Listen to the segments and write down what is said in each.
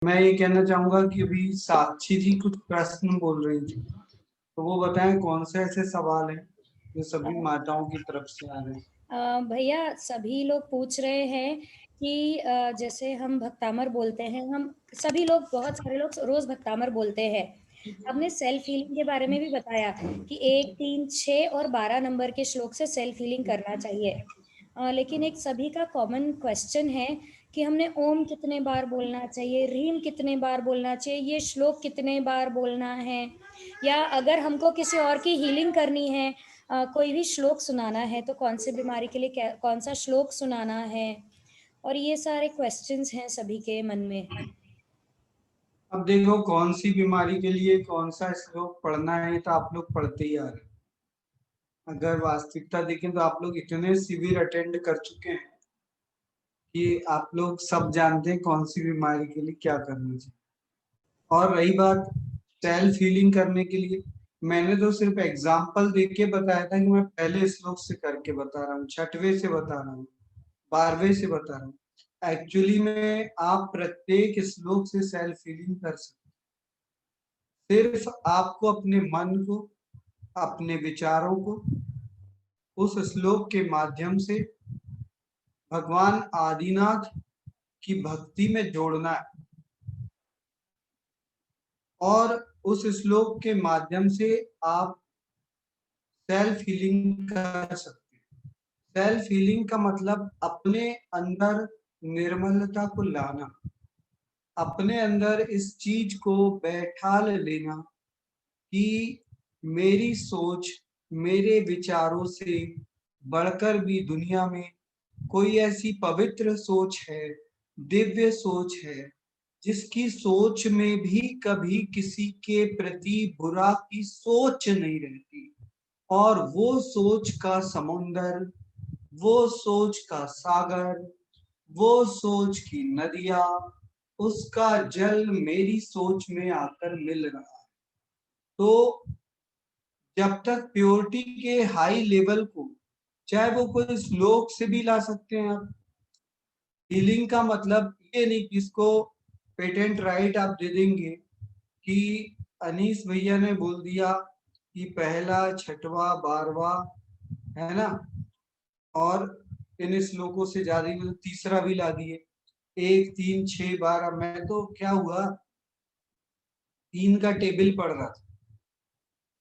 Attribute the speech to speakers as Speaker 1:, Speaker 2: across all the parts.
Speaker 1: मैं ये कहना चाहूंगा कि अभी साक्षी जी कुछ प्रश्न बोल रही थी, तो वो बताएं कौन से ऐसे सवाल हैं जो
Speaker 2: अ,
Speaker 1: सभी माताओं की तरफ से आ रहे हैं।
Speaker 2: भैया सभी लोग पूछ रहे हैं कि जैसे हम भक्तामर बोलते हैं, हम सभी लोग, बहुत सारे लोग रोज भक्तामर बोलते हैं। आपने सेल्फ हीलिंग के बारे में भी बताया कि 1, 3, 6 और 12 नंबर के श्लोक से सेल्फ हीलिंग करना चाहिए। लेकिन एक सभी का कॉमन क्वेश्चन है कि हमने ओम कितने बार बोलना चाहिए, रीम कितने बार बोलना चाहिए, ये श्लोक कितने बार बोलना है, या अगर हमको किसी और की हीलिंग करनी है, कोई भी श्लोक सुनाना है तो कौन सी बीमारी के लिए कौन सा श्लोक सुनाना है, और ये सारे क्वेश्चंस हैं सभी के मन में।
Speaker 1: अब देखो कौन सी बीमारी के लिए कौन सा श्लोक पढ़ना है, तो आप लोग पढ़ते ही आ रहे हैं। अगर वास्तविकता देखें तो आप लोग इतने शिविर अटेंड कर चुके हैं कि आप लोग सब जानते हैं कौन सी बीमारी के लिए क्या करना चाहिए। और रही बात सेल्फ हीलिंग करने के लिए, मैंने तो सिर्फ एग्जाम्पल देके के बताया था कि मैं पहले श्लोक से करके बता रहा हूँ, छठवें से बता रहा हूँ, 12वें से बता रहा हूँ। एक्चुअली में आप प्रत्येक श्लोक से सेल्फ हीलिंग कर सकते। सिर्फ आपको अपने मन को, अपने विचारों को उस श्लोक के माध्यम से भगवान आदिनाथ की भक्ति में जोड़ना है, और उस श्लोक के माध्यम से आप सेल्फ हीलिंग कर सकते हैं। सेल्फ हीलिंग का मतलब अपने अंदर निर्मलता को लाना, अपने अंदर इस चीज को बैठाल लेना कि मेरी सोच, मेरे विचारों से बढ़कर भी दुनिया में कोई ऐसी पवित्र सोच है, दिव्य सोच है, जिसकी सोच में भी कभी किसी के प्रति बुरा की सोच नहीं रहती, और वो सोच का समुंदर, वो सोच का सागर, वो सोच की नदियां, उसका जल मेरी सोच में आकर मिल रहा है। तो जब तक प्योरिटी के हाई लेवल को, चाहे वो कोई श्लोक से भी ला सकते हैं आप। हीलिंग का मतलब ये नहीं कि इसको पेटेंट राइट आप दे देंगे कि अनीस भैया ने बोल दिया कि पहला, छठवा, 12वां, है ना, और इन श्लोकों से ज्यादा ही, मतलब तीसरा भी ला दिए, 1, 3, 6, 12। मैं तो क्या हुआ, 3 का टेबल पढ़ रहा था।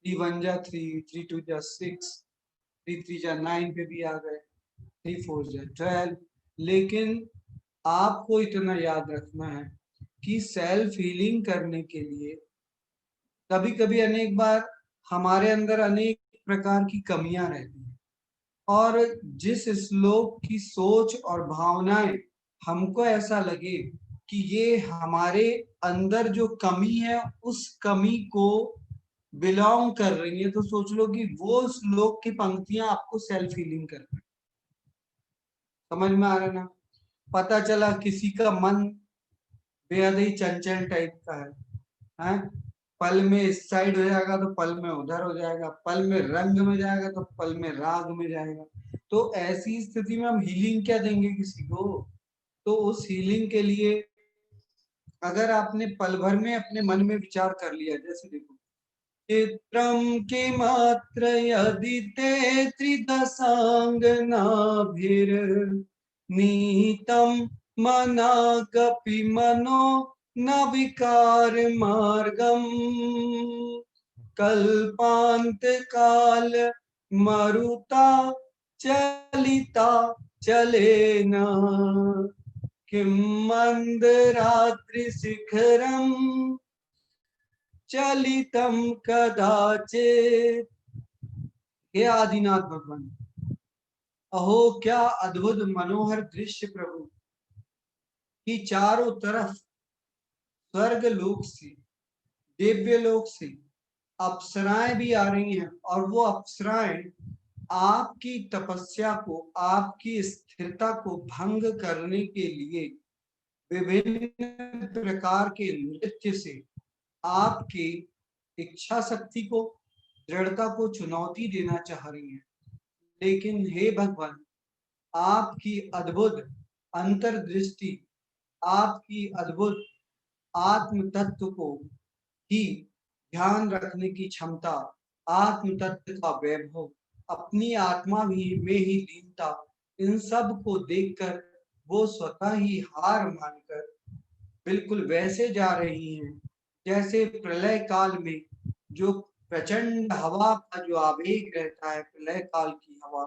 Speaker 1: 3 1 जा 3, 3 2 जा 6, 3 3 जा 9 पे भी आ गए, 3 4 जा 12। लेकिन आपको इतना याद रखना है कि सेल्फ हीलिंग करने के लिए कभी कभी अनेक बार हमारे अंदर अनेक प्रकार की कमियां रहती हैं, और जिस श्लोक की सोच और भावनाएं हमको ऐसा लगे कि ये हमारे अंदर जो कमी है उस कमी को बिलोंग कर रही है, तो सोच लो कि वो श्लोक की पंक्तियां आपको सेल्फ हीलिंग कर रही है। समझ में आ रहा है ना। पता चला किसी का मन बेहद ही चंचल टाइप का है, पल में इस साइड हो जाएगा तो पल में उधर हो जाएगा, पल में रंग में जाएगा तो पल में राग में जाएगा। तो ऐसी स्थिति में हम हीलिंग क्या देंगे किसी को। तो उस हीलिंग के लिए अगर आपने पल भर में अपने मन में विचार कर लिया, जैसे देखो, चित्रम के मात्र यदि ते त्रिदशांगनाभिर नीतम मना कपि मनो न विकार मार्गम कल्पांत काल मरुता चलिता चले न किम मंदरात्रि शिखरम चलितम कदाचित। हे आदिनाथ भगवान, अहो क्या अद्भुत मनोहर दृश्य प्रभु, कि चारों तरफ स्वर्ग लोक से, दिव्य लोक से अप्सराएं भी आ रही हैं, और वो अप्सराएं आपकी तपस्या को, आपकी स्थिरता को भंग करने के लिए विभिन्न प्रकार के नृत्य से आपकी इच्छा शक्ति को, दृढ़ता को चुनौती देना चाह रही हैं। लेकिन हे भगवान, आपकी अद्भुत अंतर्दृष्टि, आपकी अद्भुत आत्म तत्व को ही ध्यान रखने की क्षमता, आत्म तत्व का वैभव, अपनी आत्मा भी में ही लीनता, इन सब को देखकर वो स्वतः ही हार मानकर बिल्कुल वैसे जा रही हैं जैसे प्रलय काल में जो प्रचंड हवा का जो आवेग रहता है, प्रलय काल की हवा,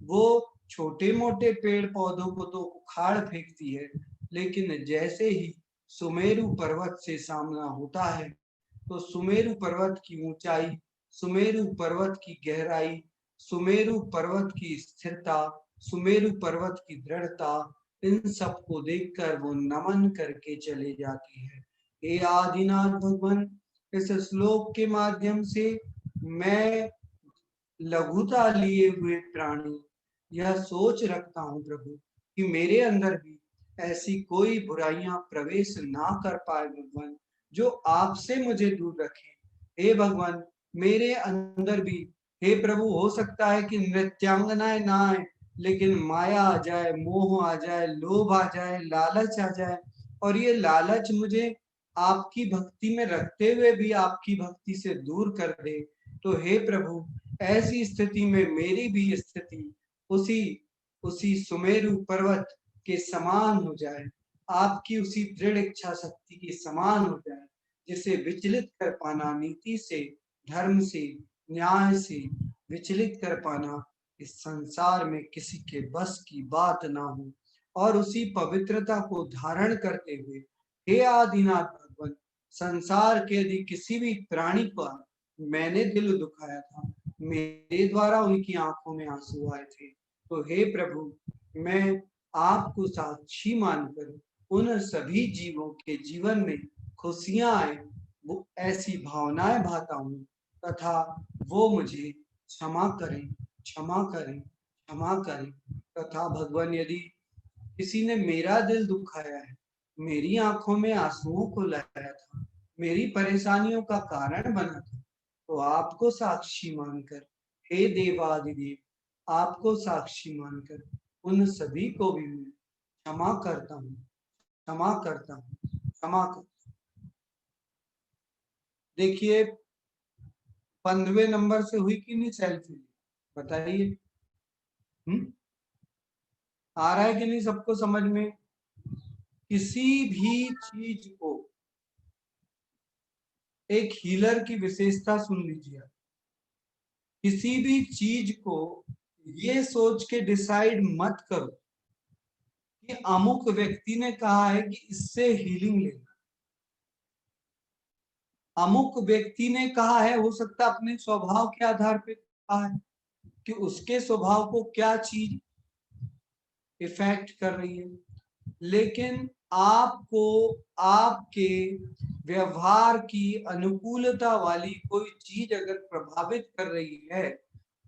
Speaker 1: वो छोटे मोटे पेड़ पौधों को तो उखाड़ फेंकती है, लेकिन जैसे ही सुमेरु पर्वत से सामना होता है तो सुमेरु पर्वत की ऊंचाई, सुमेरु पर्वत की गहराई, सुमेरु पर्वत की स्थिरता, सुमेरु पर्वत की दृढ़ता, इन सब को देखकर वो नमन करके चले जाती है। हे आदिनाथ भगवान, इस श्लोक के माध्यम से मैं लघुता लिए हुए प्राणी यह सोच रखता हूँ प्रभु कि मेरे अंदर भी ऐसी कोई बुराइयां प्रवेश ना कर पाए भगवान, जो आपसे मुझे दूर रखे। हे भगवान, मेरे अंदर भी, हे प्रभु, हो सकता है कि नृत्यांगनाएं ना आए, लेकिन माया आ जाए, मोह आ जाए, लोभ आ जाए, लालच आ जाए, और ये लालच मुझे आपकी भक्ति में रखते हुए भी आपकी भक्ति से दूर कर दे। तो हे प्रभु, ऐसी स्थिति में मेरी भी स्थिति उसी उसी सुमेरु पर्वत के समान हो जाए, आपकी उसी दृढ़ इच्छा शक्ति के समान हो जाए, जिसे विचलित कर पाना, नीति से, धर्म से, न्याय से विचलित कर पाना इस संसार में किसी के बस की बात ना हो। और उसी पवित्रता को धारण करते हुए, हे आदिनाथ भगवान, संसार के यदि किसी भी प्राणी पर मैंने दिल दुखाया था, मेरे द्वारा उनकी आंखों में आंसू आए थे, तो हे प्रभु, मैं आपको साक्षी मानकर उन सभी जीवों के जीवन में खुशियां आए, वो ऐसी भावनाएं भाता हूँ, तथा वो मुझे क्षमा करें, क्षमा करें, क्षमा करें। तथा भगवान, यदि किसी ने मेरा दिल दुखाया है, मेरी आंखों में आंसुओं को लाया था, मेरी परेशानियों का कारण बना था, तो आपको साक्षी मानकर, हे देवादिदेव, आपको साक्षी मानकर उन सभी को भी मैं क्षमा करता हूँ, क्षमा करता हूँ, क्षमा कर। देखिए, 15वें नंबर से हुई कि नहीं सेल्फी, बताइए। आ रहा है कि नहीं सबको समझ में? किसी भी चीज को, एक हीलर की विशेषता सुन लीजिए, किसी भी चीज को ये सोच के डिसाइड मत करो कि अमुक व्यक्ति ने कहा है कि इससे हीलिंग लेना, अमुक व्यक्ति ने कहा है, हो सकता है अपने स्वभाव के आधार पे कहा है कि उसके स्वभाव को क्या चीज इफेक्ट कर रही है, लेकिन आपको आपके व्यवहार की अनुकूलता वाली कोई चीज अगर प्रभावित कर रही है,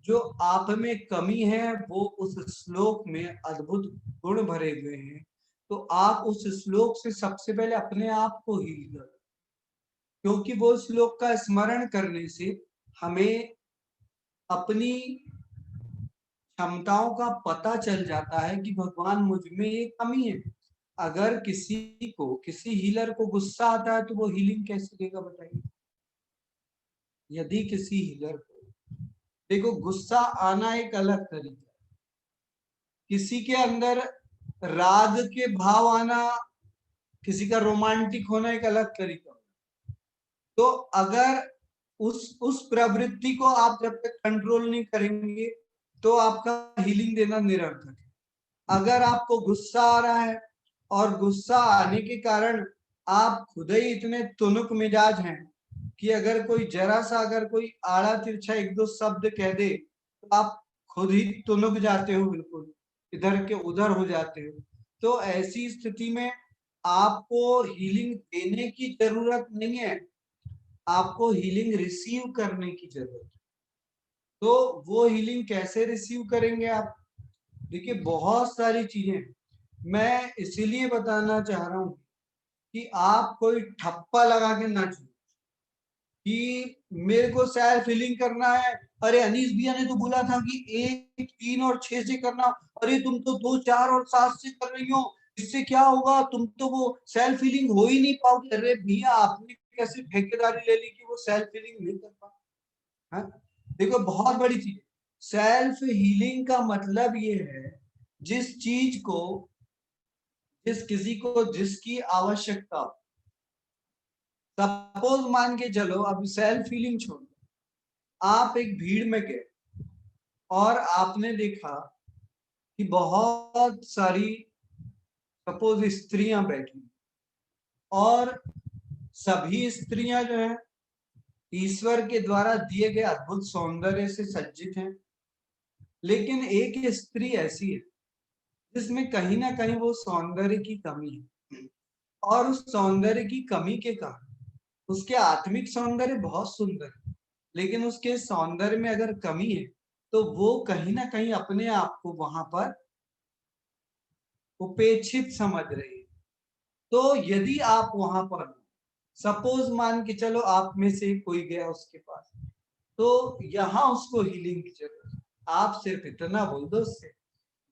Speaker 1: जो आप में कमी है, वो उस श्लोक में अद्भुत गुण भरे हुए हैं, तो आप उस श्लोक से सबसे पहले अपने आप को हील करो, क्योंकि वो श्लोक का स्मरण करने से हमें अपनी क्षमताओं का पता चल जाता है कि भगवान मुझ में ये कमी है। अगर किसी को, किसी हीलर को गुस्सा आता है तो वो हीलिंग कैसे देगा, बताइए? यदि किसी हीलर को, देखो, गुस्सा आना एक अलग तरीका है, किसी के अंदर राग के भाव आना, किसी का रोमांटिक होना एक अलग तरीका है। तो अगर उस प्रवृत्ति को आप जब तक कंट्रोल नहीं करेंगे तो आपका हीलिंग देना निरर्थक है। अगर आपको गुस्सा आ रहा है और गुस्सा आने के कारण आप खुद ही इतने तुनुक मिजाज हैं कि अगर कोई जरा सा, अगर कोई आड़ा तिरछा एक दो शब्द कह दे तो आप खुद ही तुनुक जाते हो, बिल्कुल इधर के उधर हो जाते हो। तो ऐसी स्थिति में आपको हीलिंग देने की जरूरत नहीं है, आपको हीलिंग रिसीव करने की जरूरत है। तो वो हीलिंग कैसे रिसीव करेंगे आप? देखिए, बहुत सारी चीजें मैं इसीलिए बताना चाह रहा हूं कि आप कोई ठप्पा लगा के ना चुने कि मेरे को सेल्फ हीलिंग करना है, अरे अनीस भैया ने तो बोला था कि 1, 3 और 6 से करना, अरे तुम तो 2, 4 और 7 से कर रही हो, इससे क्या होगा, तुम तो वो सेल्फ हीलिंग हो ही नहीं पाओगे। अरे भैया, आपने कैसे ठेकेदारी ले ली कि वो सेल्फ हीलिंग नहीं कर पा। हाँ? देखो बहुत बड़ी चीज, सेल्फ हीलिंग का मतलब ये है, जिस चीज को, जिस किसी को जिसकी आवश्यकता, सपोज मान के चलो, अब सेल्फ हीलिंग छोड़ो, आप एक भीड़ में गए और आपने देखा कि बहुत सारी सपोज स्त्रियां बैठी, और सभी स्त्रियां जो है ईश्वर के द्वारा दिए गए अद्भुत सौंदर्य से सज्जित हैं, लेकिन एक स्त्री ऐसी है जिसमें कहीं ना कहीं वो सौंदर्य की कमी है, और उस सौंदर्य की कमी के कारण उसके आत्मिक सौंदर्य बहुत सुंदर है, लेकिन उसके सौंदर्य में अगर कमी है तो वो कहीं ना कहीं अपने आप को वहां पर उपेक्षित समझ रही है। तो यदि आप वहां पर, सपोज मान के चलो आप में से कोई गया उसके पास, तो यहाँ उसको हीलिंग की जरूरत है। आप सिर्फ इतना बोल दो उससे,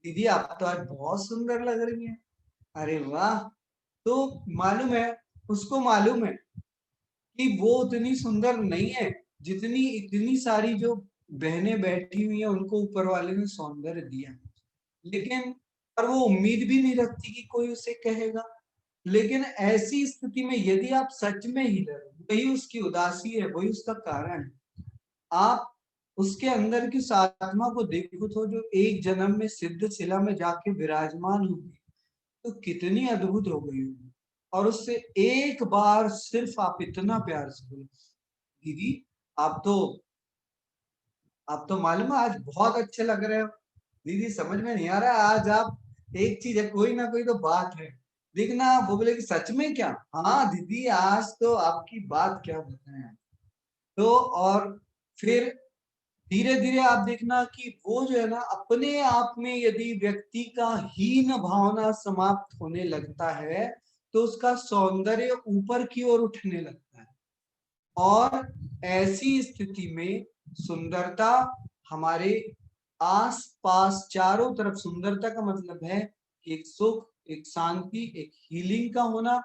Speaker 1: दीदी आप तो आज बहुत सुंदर लग रही हैं, अरे वाह। तो मालूम है, उसको मालूम है कि वो उतनी सुंदर नहीं है जितनी इतनी सारी जो बहनें बैठी हुई हैं उनको ऊपर वाले ने सौंदर्य दिया, लेकिन पर वो उम्मीद भी नहीं रखती कि कोई उसे कहेगा। लेकिन ऐसी स्थिति में यदि आप सच में हीलर, वही उसकी उदासी है, वही उसका कारण है। आप उसके अंदर की उस आत्मा को देखो तो, जो एक जन्म में सिद्ध शिला में जाके विराजमान होगी, तो कितनी अद्भुत हो गई होगी। और उससे एक बार सिर्फ आप इतना प्यार से बोले, दीदी आप तो, आप तो मालूम है आज बहुत अच्छे लग रहे हो। दीदी समझ में नहीं आ रहा आज आप, एक चीज है, कोई ना कोई तो बात है, देखना। वो बोले कि सच में क्या, हाँ दीदी आज तो आपकी बात क्या बताएं। तो और फिर धीरे धीरे आप देखना कि वो जो है ना, अपने आप में यदि व्यक्ति का हीन भावना समाप्त होने लगता है तो उसका सौंदर्य ऊपर की ओर उठने लगता है। और ऐसी स्थिति में सुंदरता हमारे आस पास चारों तरफ, सुंदरता का मतलब है एक सुख, एक शांति, एक हीलिंग का होना।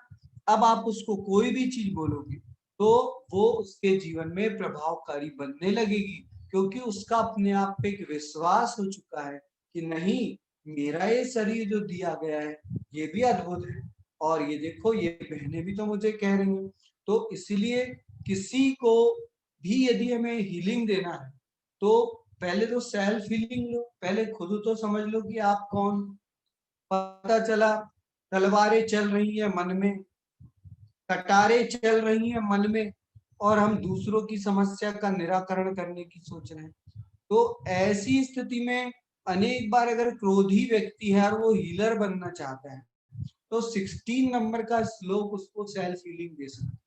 Speaker 1: अब आप उसको कोई भी चीज बोलोगे तो वो उसके जीवन में प्रभावकारी बनने लगेगी, क्योंकि उसका अपने आप पे एक विश्वास हो चुका है कि नहीं, मेरा ये शरीर जो दिया गया है ये भी अद्भुत है, और ये देखो ये बहनें भी तो मुझे कह रही हैं। तो इसलिए किसी को भी यदि हमें हीलिंग देना है तो पहले तो सेल्फ हीलिंग लो, पहले खुद तो समझ लो कि आप कौन। पता चला तलवारें चल रही है मन में, कटारे चल रही हैं मन में, और हम दूसरों की समस्या का निराकरण करने की सोच रहे हैं। तो ऐसी स्थिति में अनेक बार अगर क्रोधी व्यक्ति है और वो हीलर बनना चाहता है तो 16 नंबर का श्लोक उसको सेल्फ हीलिंग दे सकता है।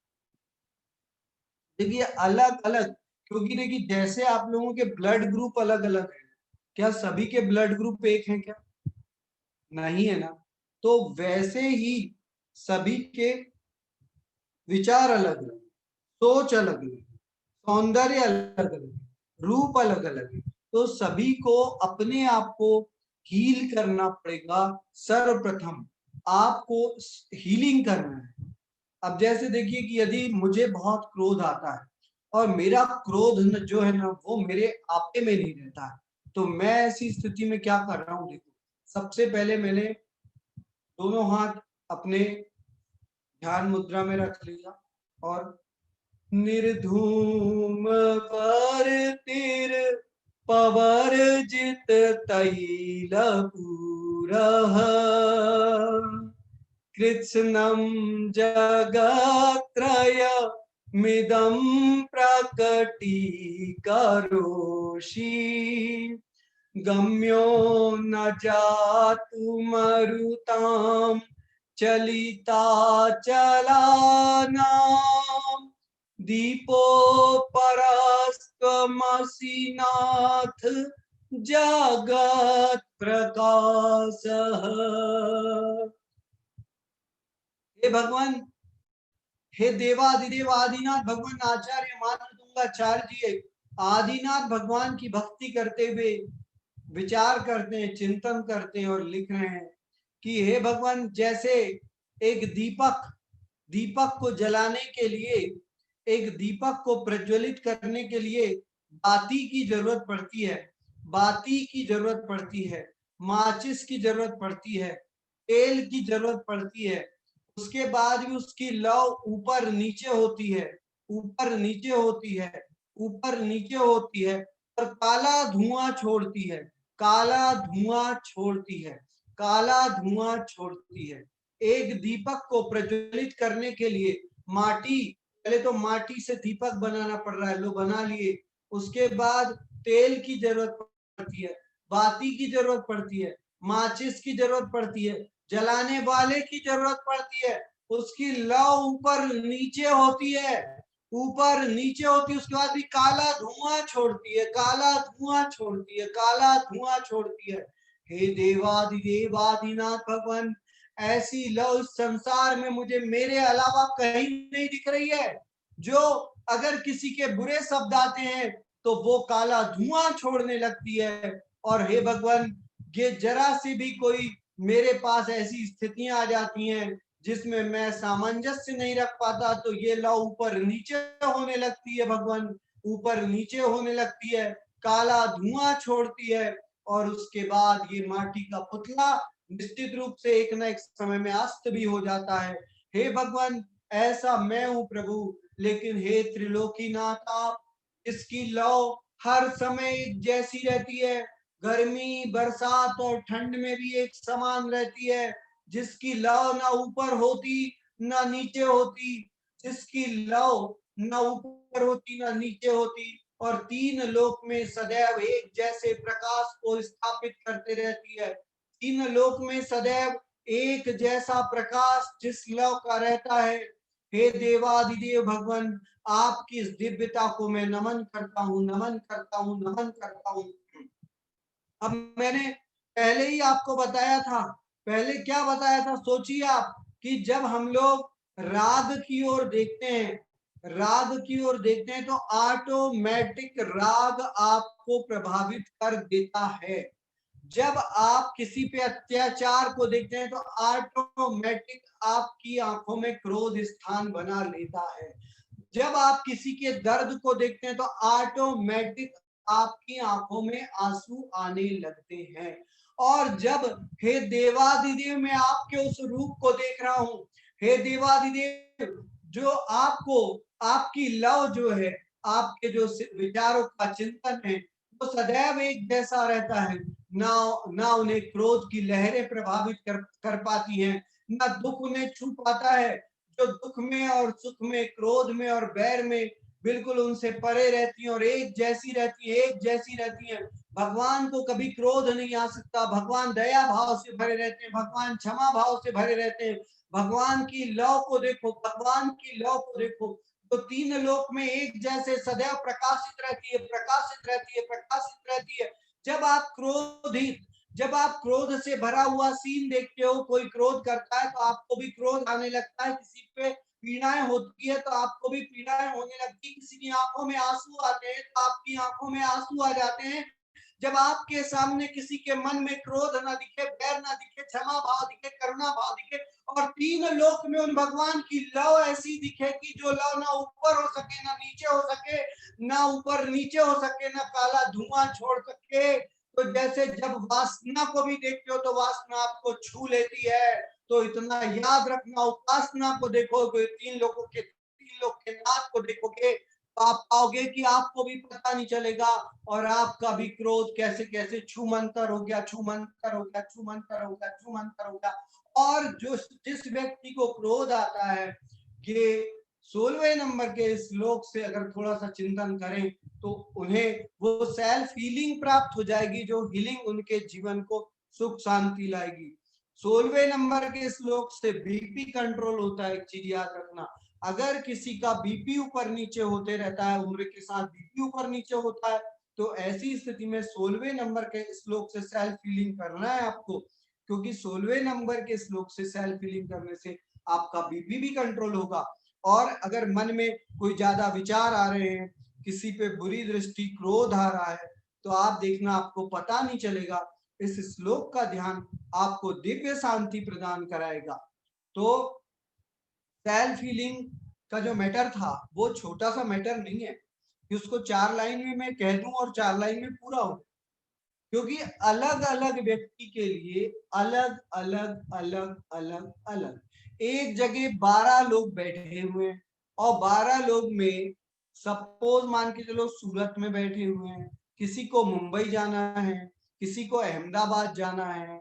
Speaker 1: देखिए अलग अलग, क्योंकि देखिए जैसे आप लोगों के ब्लड ग्रुप अलग अलग है, क्या सभी के ब्लड ग्रुप एक हैं क्या? नहीं है ना। तो वैसे ही सभी के विचार अलग अलग, सोच अलग अलग, सौंदर्य अलग अलग, रूप अलग अलग है। तो सभी को अपने आप को हील करना पड़ेगा। सर्वप्रथम आपको हीलिंग करना है। अब जैसे देखिए कि यदि मुझे बहुत क्रोध आता है और मेरा क्रोध जो है ना वो मेरे आपे में नहीं रहता है, तो मैं ऐसी स्थिति में क्या कर रहा हूँ, देखो सबसे पहले मैंने दोनों हाथ अपने ध्यान मुद्रा में रख लिया और निर्धूम पर तिर पवर जित तैल पूरः कृत्स्नम जगत्रय मिदं प्रकटीकरोषि गम्यो न जातु मरुतां चलिता चलानां दीपोपरस्त्वमसि नाथ जगत् प्रकाशः। हे भगवान, हे देवाधिदेव आदिनाथ भगवान आचार्य मातृतुंगाचार्य जी आदिनाथ भगवान की भक्ति करते हुए विचार करते हैं, चिंतन करते हैं और लिख रहे हैं कि हे भगवान, जैसे एक दीपक को जलाने के लिए, एक दीपक को प्रज्वलित करने के लिए बाती की जरूरत पड़ती है, बाती की जरूरत पड़ती है, माचिस की जरूरत पड़ती है, तेल की जरूरत पड़ती है। उसके बाद भी उसकी लौ ऊपर नीचे होती है, ऊपर नीचे होती है, ऊपर नीचे होती है, और काला धुआं छोड़ती है, काला धुआं छोड़ती है, काला धुआं छोड़ती है। एक दीपक को प्रज्वलित करने के लिए माटी, पहले तो माटी से दीपक बनाना पड़ रहा है, लो बना लिए। उसके बाद तेल की जरूरत पड़ती है, बाती की जरूरत पड़ती है, माचिस की जरूरत पड़ती है, जलाने वाले की जरूरत पड़ती है। उसकी लौ ऊपर नीचे होती है, ऊपर नीचे होती है। उसके बाद भी काला धुआं छोड़ती है, काला धुआं छोड़ती है, काला धुआं छोड़ती है। हे देवादिदेवादिनाथ भगवान, ऐसी लौ इस संसार में मुझे मेरे अलावा कहीं नहीं दिख रही है, जो अगर किसी के बुरे शब्द आते हैं तो वो काला धुआं छोड़ने लगती है। और हे भगवान, ये जरा सी भी कोई मेरे पास ऐसी स्थितियां आ जाती हैं जिसमें मैं सामंजस्य नहीं रख पाता, तो ये लौ ऊपर नीचे होने लगती है भगवान, ऊपर नीचे होने लगती है, काला धुआं छोड़ती है। और उसके बाद ये माटी का पुतला निश्चित रूप से एक न एक समय में अस्त भी हो जाता है। हे भगवान, ऐसा मैं हूं प्रभु, लेकिन हे त्रिलोकीनाथ, आप, इसकी लौ हर समय एक जैसी रहती है, गर्मी बरसात और ठंड में भी एक समान रहती है, जिसकी लौ ना ऊपर होती ना नीचे होती, जिसकी लौ ना ऊपर होती ना नीचे होती, और तीन लोक में सदैव एक जैसे प्रकाश को स्थापित करते रहती है। तीन लोक में सदैव एक जैसा प्रकाश जिस लौ का रहता है। हे देवादिदेव भगवान, आपकी इस दिव्यता को मैं नमन करता हूँ, नमन करता हूँ, नमन करता हूँ। अब मैंने पहले ही आपको बताया था, पहले क्या बताया था, सोचिए आप, कि जब हम लोग राग की ओर देखते हैं, राग की ओर देखते हैं, तो ऑटोमेटिक राग आपको प्रभावित कर देता है। जब आप किसी पे अत्याचार को देखते हैं तो ऑटोमेटिक आपकी आंखों में क्रोध स्थान बना लेता है। जब आप किसी के दर्द को देखते हैं तो ऑटोमेटिक आपकी आंखों में आंसू आने लगते हैं। और जब, हे देवादिदेव, मैं आपके उस रूप को देख रहा हूं, हे देवादिदेव, जो आपको, आपकी लव जो है, आपके जो विचारों का चिंतन है, वो सदैव एक जैसा रहता है। ना ना उन्हें क्रोध की लहरें प्रभावित कर पाती हैं, ना दुख उन्हें छू पाता है। जो दुख में और सुख में, क्रोध में और बैर में बिल्कुल उनसे परे रहती हैं और एक जैसी रहती है, एक जैसी रहती है। भगवान को कभी क्रोध नहीं आ सकता, भगवान दया भाव से भरे रहते हैं, भगवान क्षमा भाव से भरे रहते हैं। भगवान की लौ को देखो, भगवान की लौ को देखो, तो तीन लोक में एक जैसे सदैव प्रकाशित रहती है, प्रकाशित रहती है, प्रकाशित रहती है। जब आप क्रोधित, जब आप क्रोध से भरा हुआ सीन देखते हो, कोई क्रोध करता है तो आपको भी क्रोध आने लगता है, किसी पे पीड़ाएं होती है तो आपको भी पीड़ाएं होने लगती है, किसी की आंखों में आंसू आते हैं तो आपकी आंखों में आंसू आ जाते हैं। जब आपके सामने किसी के मन में क्रोध ना दिखे, बैर ना दिखे, क्षमा भाव दिखे, करुणा भाव दिखे, और तीन लोक में उन भगवान की लौ ऐसी दिखे कि जो लौ ना ऊपर हो सके ना नीचे हो सके, ना ऊपर नीचे हो सके, ना काला धुआं छोड़ सके। तो जैसे जब वासना को भी देखते हो तो वासना आपको छू लेती है, तो इतना याद रखना, उपासना को देखोगे, तीन लोग के नाथ को देखोगे, तो आप पाओगे कि आपको भी पता नहीं चलेगा, और आपका भी क्रोध कैसे कैसे छूमंतर हो गया, छूमंतर हो गया, छूमंतर हो गया, छूमंतर हो गया। और जो जिस व्यक्ति को क्रोध आता है, ये 16वें नंबर के श्लोक से अगर थोड़ा सा चिंतन करें तो उन्हें वो सेल्फ हीलिंग प्राप्त हो जाएगी, जो हीलिंग उनके जीवन को सुख शांति लाएगी। 16वें नंबर के श्लोक से बीपी कंट्रोल होता है। एक चीज याद रखना, अगर किसी का बीपी ऊपर नीचे होते रहता है, उम्र के साथ बीपी ऊपर नीचे होता है, तो ऐसी स्थिति में 16वें नंबर के श्लोक से सेल्फ हीलिंग करना है आपको, क्योंकि 16वें नंबर के श्लोक से सेल्फ हीलिंग करने से आपका बीपी भी कंट्रोल होगा। और अगर मन में कोई ज्यादा विचार आ रहे हैं, किसी पे बुरी दृष्टि, क्रोध आ रहा है, तो आप देखना आपको पता नहीं चलेगा, इस श्लोक का ध्यान आपको दिव्य शांति प्रदान कराएगा। तो सेल्फ हीलिंग का जो मैटर था वो छोटा सा मैटर नहीं है कि उसको 4 लाइन में मैं कह दूं और 4 लाइन में पूरा हो, क्योंकि अलग अलग व्यक्ति के लिए अलग अलग अलग अलग अलग एक जगह 12 लोग बैठे हुए हैं और 12 लोग में सपोज मान के चलो सूरत में बैठे हुए हैं, किसी को मुंबई जाना है, किसी को अहमदाबाद जाना है,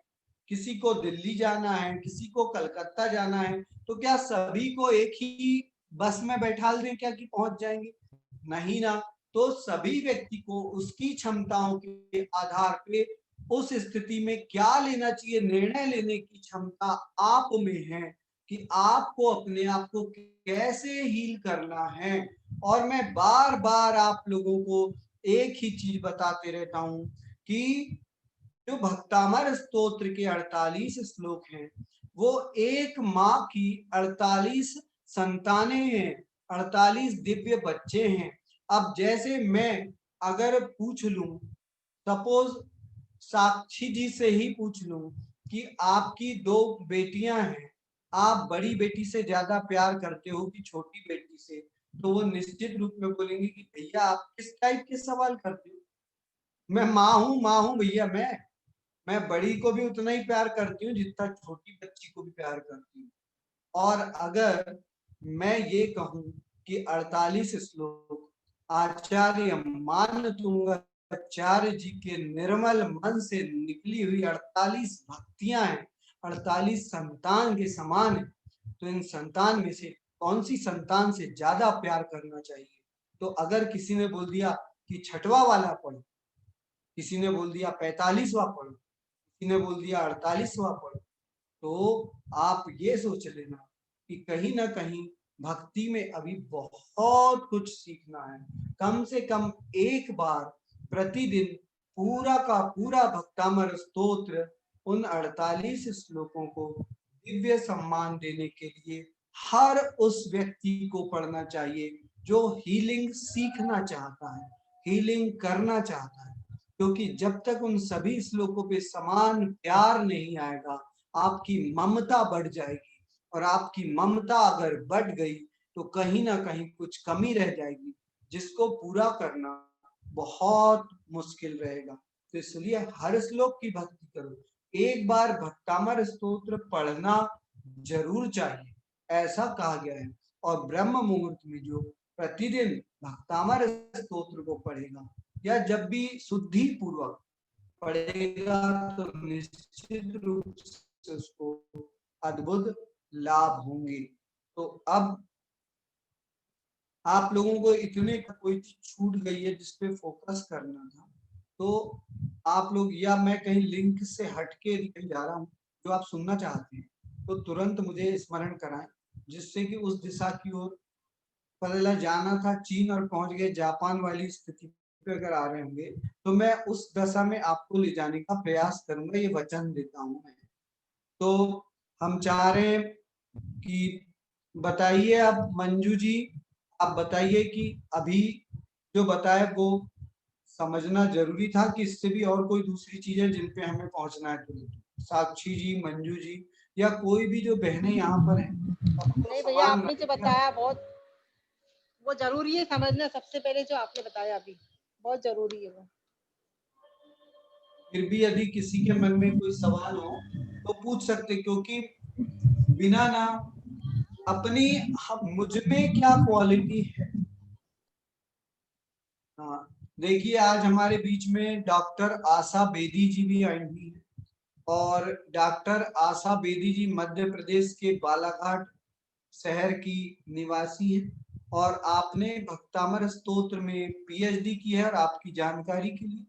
Speaker 1: किसी को दिल्ली जाना है, किसी को कलकत्ता जाना है, तो क्या सभी को एक ही बस में बैठा दें क्या कि पहुंच जाएंगे? नहीं ना। तो सभी व्यक्ति को उसकी क्षमताओं के आधार पे उस स्थिति में क्या लेना चाहिए, निर्णय लेने की क्षमता आप में है कि आपको अपने आप को कैसे हील करना है। और मैं बार बार आप लोगों को एक ही चीज बताते रहता हूं कि जो भक्तामर स्तोत्र के 48 श्लोक हैं वो एक माँ की 48 संतानें हैं, 48 दिव्य बच्चे हैं। अब जैसे मैं अगर पूछ लूं, सपोज साक्षी जी से ही पूछ लूं कि आपकी 2 बेटियां हैं, आप बड़ी बेटी से ज्यादा प्यार करते हो कि छोटी बेटी से, तो वो निश्चित रूप में बोलेंगे कि भैया आप किस टाइप के सवाल करते हो, मैं माँ हूं भैया, मैं बड़ी को भी उतना ही प्यार करती हूँ जितना छोटी बच्ची को भी प्यार करती हूँ। और अगर मैं ये कहूं कि 48 श्लोक आचार्य मान तुंगाचार्य जी के निर्मल मन से निकली हुई 48 भक्तियां हैं, 48 संतान के समान है, तो इन संतान में से कौन सी संतान से ज्यादा प्यार करना चाहिए? तो अगर किसी ने बोल दिया कि छठवा वाला पढ़ो, किसी ने बोल दिया 45वां पढ़ो, किसी ने बोल दिया 48वां पढ़ो, तो आप ये सोच लेना कि कहीं ना कहीं भक्ति में अभी बहुत कुछ सीखना है। कम से कम एक बार प्रतिदिन पूरा का पूरा भक्तामर स्तोत्र उन 48 श्लोकों को दिव्य सम्मान देने के लिए हर उस व्यक्ति को पढ़ना चाहिए जो हीलिंग सीखना चाहता है, हीलिंग करना चाहता है। क्योंकि जब तक उन सभी श्लोकों पे समान प्यार नहीं आएगा, आपकी ममता बढ़ जाएगी, और आपकी ममता अगर बढ़ गई तो कहीं ना कहीं कुछ कमी रह जाएगी जिसको पूरा करना बहुत मुश्किल रहेगा। तो इसलिए हर श्लोक की भक्ति करो, एक बार भक्तामर स्तोत्र पढ़ना जरूर चाहिए, ऐसा कहा गया है। और ब्रह्म मुहूर्त में जो प्रतिदिन भक्तामर स्तोत्र को पढ़ेगा या जब भी शुद्धि पूर्वक पढ़ेगा तो निश्चित रूप से उसको अद्भुत लाभ होंगे। तो अब आप लोगों को इतने कोई चीज छूट गई है जिसपे फोकस करना था, तो आप लोग, या मैं कहीं लिंक से हटके कहीं जा रहा हूँ जो आप सुनना चाहते हैं, तो तुरंत मुझे स्मरण कराएं, जिससे कि उस दिशा की ओर पहले जाना था चीन और पहुंच गए जापान वाली स्थिति पे अगर आ रहे होंगे, तो मैं उस दशा में आपको ले जाने का प्रयास करूंगा, ये वचन देता हूं मैं। तो हम चाह रहे हैं कि बताइए, अब मंजू जी आप बताइए कि अभी जो बताया वो समझना जरूरी था कि इससे भी और कोई दूसरी चीज है जिन पे हमें पहुंचना है? तो साक्षी जी, मंजू जी या कोई भी जो बहनें यहाँ पर हैं, सबको
Speaker 3: नहीं भैया,
Speaker 1: समान
Speaker 3: आपने जो
Speaker 1: नजरिया
Speaker 3: बताया बहुत वो जरूरी है समझना। सबसे पहले जो आपने बताया अभी बहुत जरूरी है वो।
Speaker 1: फिर भी यदि किसी के मन में कोई सवाल हो तो पूछ सकते, क्योंकि बिना ना अपनी मुझ में क्या क्वालिटी है। हाँ, देखिए आज हमारे बीच में डॉक्टर आशा बेदी जी भी आई हुई है, और डॉक्टर आशा बेदी जी मध्य प्रदेश के बालाघाट शहर की निवासी है, और आपने भक्तामर स्तोत्र में पीएचडी की है। और आपकी जानकारी के लिए,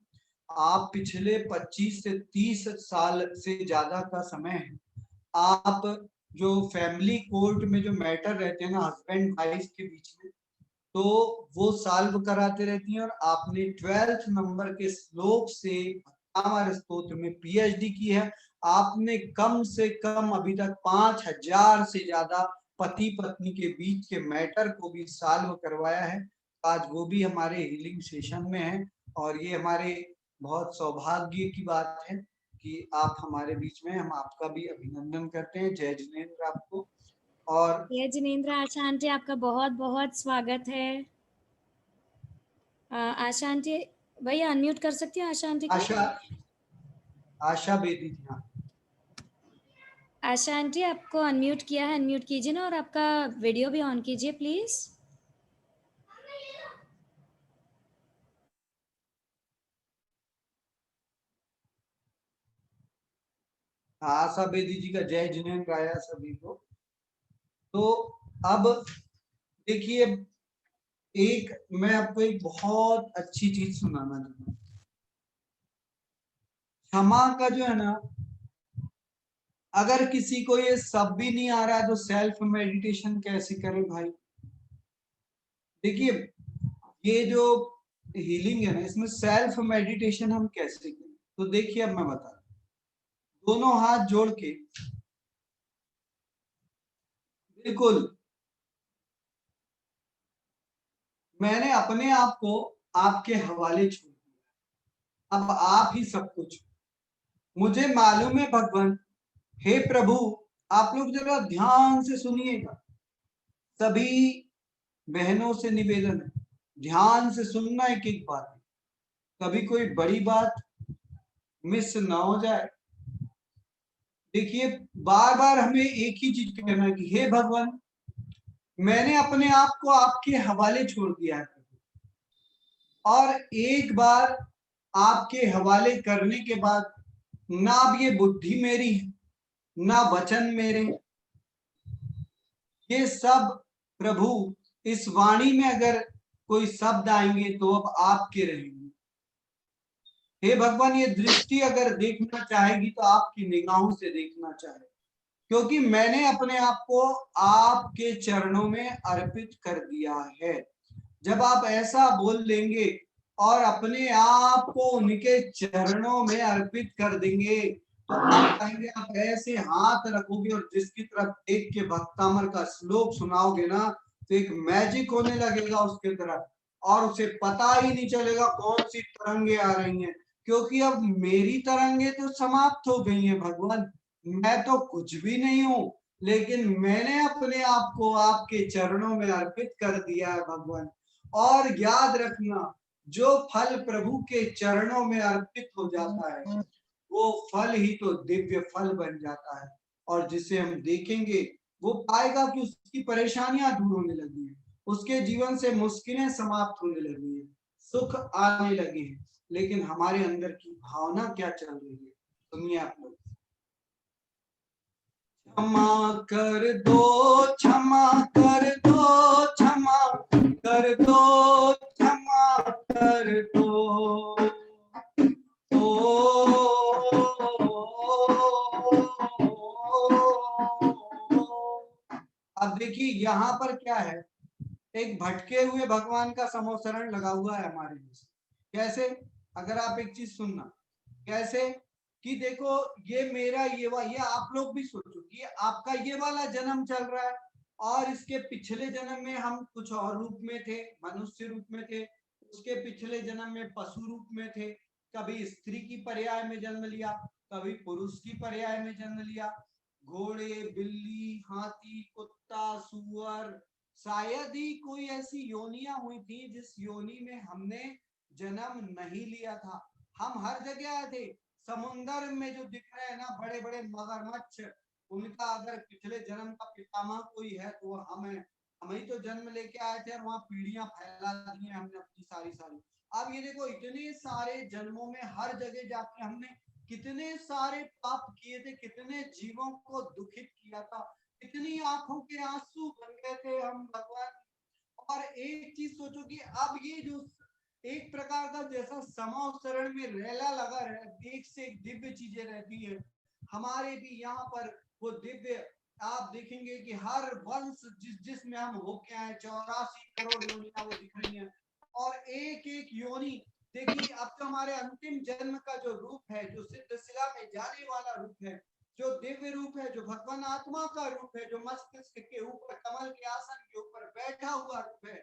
Speaker 1: आप पिछले 25 से 30 साल से ज्यादा का समय है आप जो फैमिली कोर्ट में जो मैटर रहते हैं ना हस्बैंड वाइफ के बीच में, तो वो सॉल्व कराते रहती हैं। और आपने 12th नंबर के श्लोक से हमारे स्तोत्र में पीएचडी की है। आपने कम से कम अभी तक 5000 से ज्यादा पति पत्नी के बीच के मैटर को भी सॉल्व करवाया है। आज वो भी हमारे हीलिंग सेशन में है, और ये हमारे बहुत सौभाग्य की बात है कि आप हमारे बीच में, हम आपका भी अभिनंदन करते हैं। जय जिनेंद्र आपको। और
Speaker 2: जय जिनेंद्र। आशा आंटी आपका बहुत बहुत स्वागत है। आशा आंटी भैया अनम्यूट कर सकती हैं आशा आंटी को?
Speaker 1: आशा बेदी जी, हाँ।
Speaker 2: आशा आंटी आपको अनम्यूट किया है, अनम्यूट कीजिए ना, और आपका वीडियो भी ऑन कीजिए प्लीज।
Speaker 1: आशा बेदी जी का जय जिनेंद्र आया सभी को। तो अब देखिए, एक मैं आपको एक बहुत अच्छी चीज सुनाना चाहूंगा। क्षमा का जो है ना, अगर किसी को ये सब भी नहीं आ रहा है तो सेल्फ मेडिटेशन कैसे करें भाई? देखिए, ये जो हीलिंग है ना, इसमें सेल्फ मेडिटेशन हम कैसे करें? तो देखिए, अब मैं बता रहा हूं। दोनों हाथ जोड़ के बिल्कुल, मैंने अपने आप को आपके हवाले छोड़ दिया। अब आप ही सब कुछ। मुझे मालूम है भगवान, हे प्रभु, आप लोग जरा ध्यान से सुनिएगा। सभी बहनों से निवेदन है, ध्यान से सुनना एक एक बात। कभी कोई बड़ी बात मिस ना हो जाए। देखिए, बार बार हमें एक ही चीज कहना है कि हे भगवान, मैंने अपने आप को आपके हवाले छोड़ दिया है। और एक बार आपके हवाले करने के बाद, ना अब ये बुद्धि मेरी है, ना वचन मेरे, ये सब प्रभु, इस वाणी में अगर कोई शब्द आएंगे तो अब आपके रहेंगे। हे भगवान, ये दृष्टि अगर देखना चाहेगी तो आपकी निगाहों से देखना चाहे, क्योंकि मैंने अपने आप को आपके चरणों में अर्पित कर दिया है। जब आप ऐसा बोल लेंगे और अपने आप को उनके चरणों में अर्पित कर देंगे, तो आप कहेंगे, आप ऐसे हाथ रखोगे और जिसकी तरफ देख के भक्तामर का श्लोक सुनाओगे ना, तो एक मैजिक होने लगेगा उसके तरफ, और उसे पता ही नहीं चलेगा कौन सी तरंगे आ रही हैं, क्योंकि अब मेरी तरंगे तो समाप्त हो गई हैं भगवान। मैं तो कुछ भी नहीं हूं, लेकिन मैंने अपने आप को आपके चरणों में अर्पित कर दिया है भगवान। और याद रखना, जो फल प्रभु के चरणों में अर्पित हो जाता है, वो फल ही तो दिव्य फल बन जाता है। और जिसे हम देखेंगे, वो पाएगा कि उसकी परेशानियां दूर होने लगी है, उसके जीवन से मुश्किलें समाप्त होने लगी है, सुख आने लगे हैं। लेकिन हमारे अंदर की भावना क्या चल रही है, सुनिए आप लोग। क्षमा कर दो, क्षमा कर दो, क्षमा कर दो, क्षमा कर दो, अब देखिए, यहाँ पर क्या है, एक भटके हुए भगवान का समोसरण लगा हुआ है हमारे बीच। कैसे? अगर आप एक चीज सुनना, कैसे कि देखो, ये मेरा ये आप लोग भी सोचो कि आपका ये वाला जन्म चल रहा है, और इसके पिछले जन्म में हम कुछ और रूप में थे, मनुष्य रूप में थे, उसके पिछले जन्म में पशु रूप में थे, कभी स्त्री की पर्याय में जन्म लिया, कभी पुरुष की पर्याय में जन्म लिया, घोड़े, बिल्ली, हाथी, कुत्ता, सुअर, शायद ही कोई ऐसी योनियां हुई थी जिस योनि में हमने जन्म नहीं लिया था। हम हर जगह आए थे। समुन्दर में जो दिख रहे हैं ना बड़े बड़े मगरमच्छ, उनका अगर पिछले जन्म का पितामह कोई है तो वो हम है। हम ही तो जन्म लेके आए थे और वहां पीढ़ियां फैला दी हैं हमने अपनी सारी सारी। अब ये देखो, इतने सारे जन्मों में हर जगह जाके हमने कितने सारे पाप किए थे, कितने जीवों को दुखित किया था, कितनी आंखों के आंसू बन गए थे हम भगवान। और एक चीज सोचो कि अब ये जो एक प्रकार का जैसा समोसरण में रेला लगा रहे, एक से एक दिव्य चीजें रहती है, हमारे भी यहाँ पर वो दिव्य आप देखेंगे कि हर वंश जिसमें हम होके आए, 84 करोड़ योनियां वो दिख रही हैं। और एक एक योनि, देखिए, अब तो हमारे अंतिम जन्म का जो रूप है, जो सिद्धशिला में जाने वाला रूप है, जो दिव्य रूप है, जो भगवान आत्मा का रूप है, जो मस्तिष्क के ऊपर कमल के आसन के ऊपर बैठा हुआ रूप है,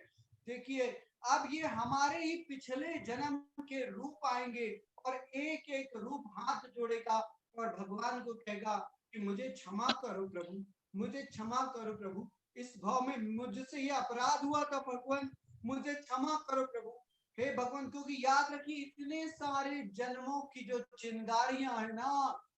Speaker 1: देखिए अब ये हमारे ही पिछले जन्म के रूप आएंगे और एक एक रूप हाथ जोड़ेगा और भगवान को कहेगा कि मुझे क्षमा करो प्रभु, मुझे क्षमा करो प्रभु, इस भाव में मुझसे ये अपराध हुआ था भगवान, मुझे क्षमा करो प्रभु। हे भगवान, क्योंकि याद रखिए इतने सारे जन्मों की जो चिंगारियां है ना,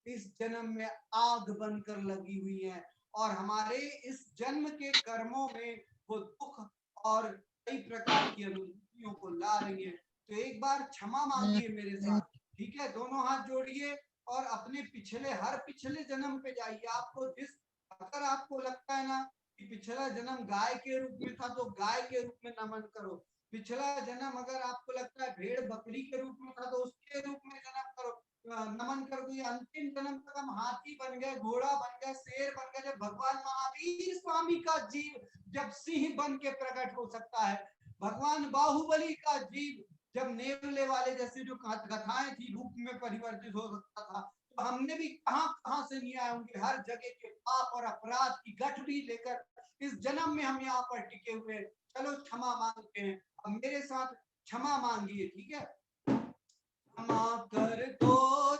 Speaker 1: इस जन्म में आग बनकर लगी हुई है और हमारे इस जन्म के कर्मों में वो दुख और कई प्रकार की अनुभूतियों को ला रही है। तो एक बार क्षमा मांगिए मेरे साथ, ठीक है? दोनों हाथ जोड़िए और अपने पिछले हर पिछले जन्म पे जाइए। आपको जिस, अगर आपको लगता है ना कि पिछला जन्म गाय के रूप में था तो गाय के रूप में नमन करो, पिछला जन्म अगर आपको लगता है भेड़ बकरी के रूप में था तो उसके रूप में जन्म करो, नमन कर दो। अंतिम जन्म तक हम हाथी बन गए, घोड़ा बन गए, शेर बन गए, जब भगवान महावीर स्वामी का जीव जब सिंह बन के प्रकट हो सकता है, भगवान बाहुबली का जीव जब नेवले वाले जैसे जो कथाएं थी रूप में परिवर्तित हो सकता था, तो हमने भी कहां कहां से नहीं आए होंगे, हर जगह के पाप और अपराध की गठरी लेकर इस जन्म में हम यहाँ पर टिके हुए। चलो क्षमा मांगते हैं, अब मेरे साथ क्षमा मांगिए, ठीक है? क्षमा कर दो,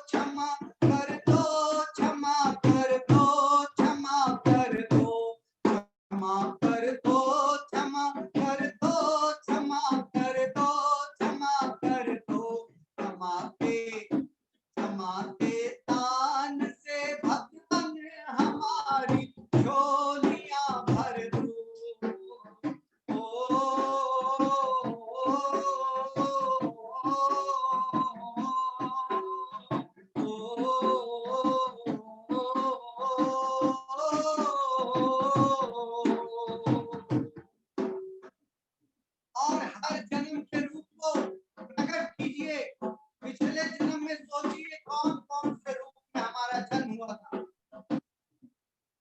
Speaker 1: क्षमा कर दो, क्षमा कर दो, क्षमा कर दो, क्षमा कर दो, क्षमा कर दो, क्षमा कर दो, क्षमा कर दो, क्षमा के दान से भगवान हमारी झोलियां भर दो। और हर जन्म के रूप को प्रकट कीजिए। पिछले जन्म में सोचिए कौन कौन से रूप में हमारा जन्म हुआ था।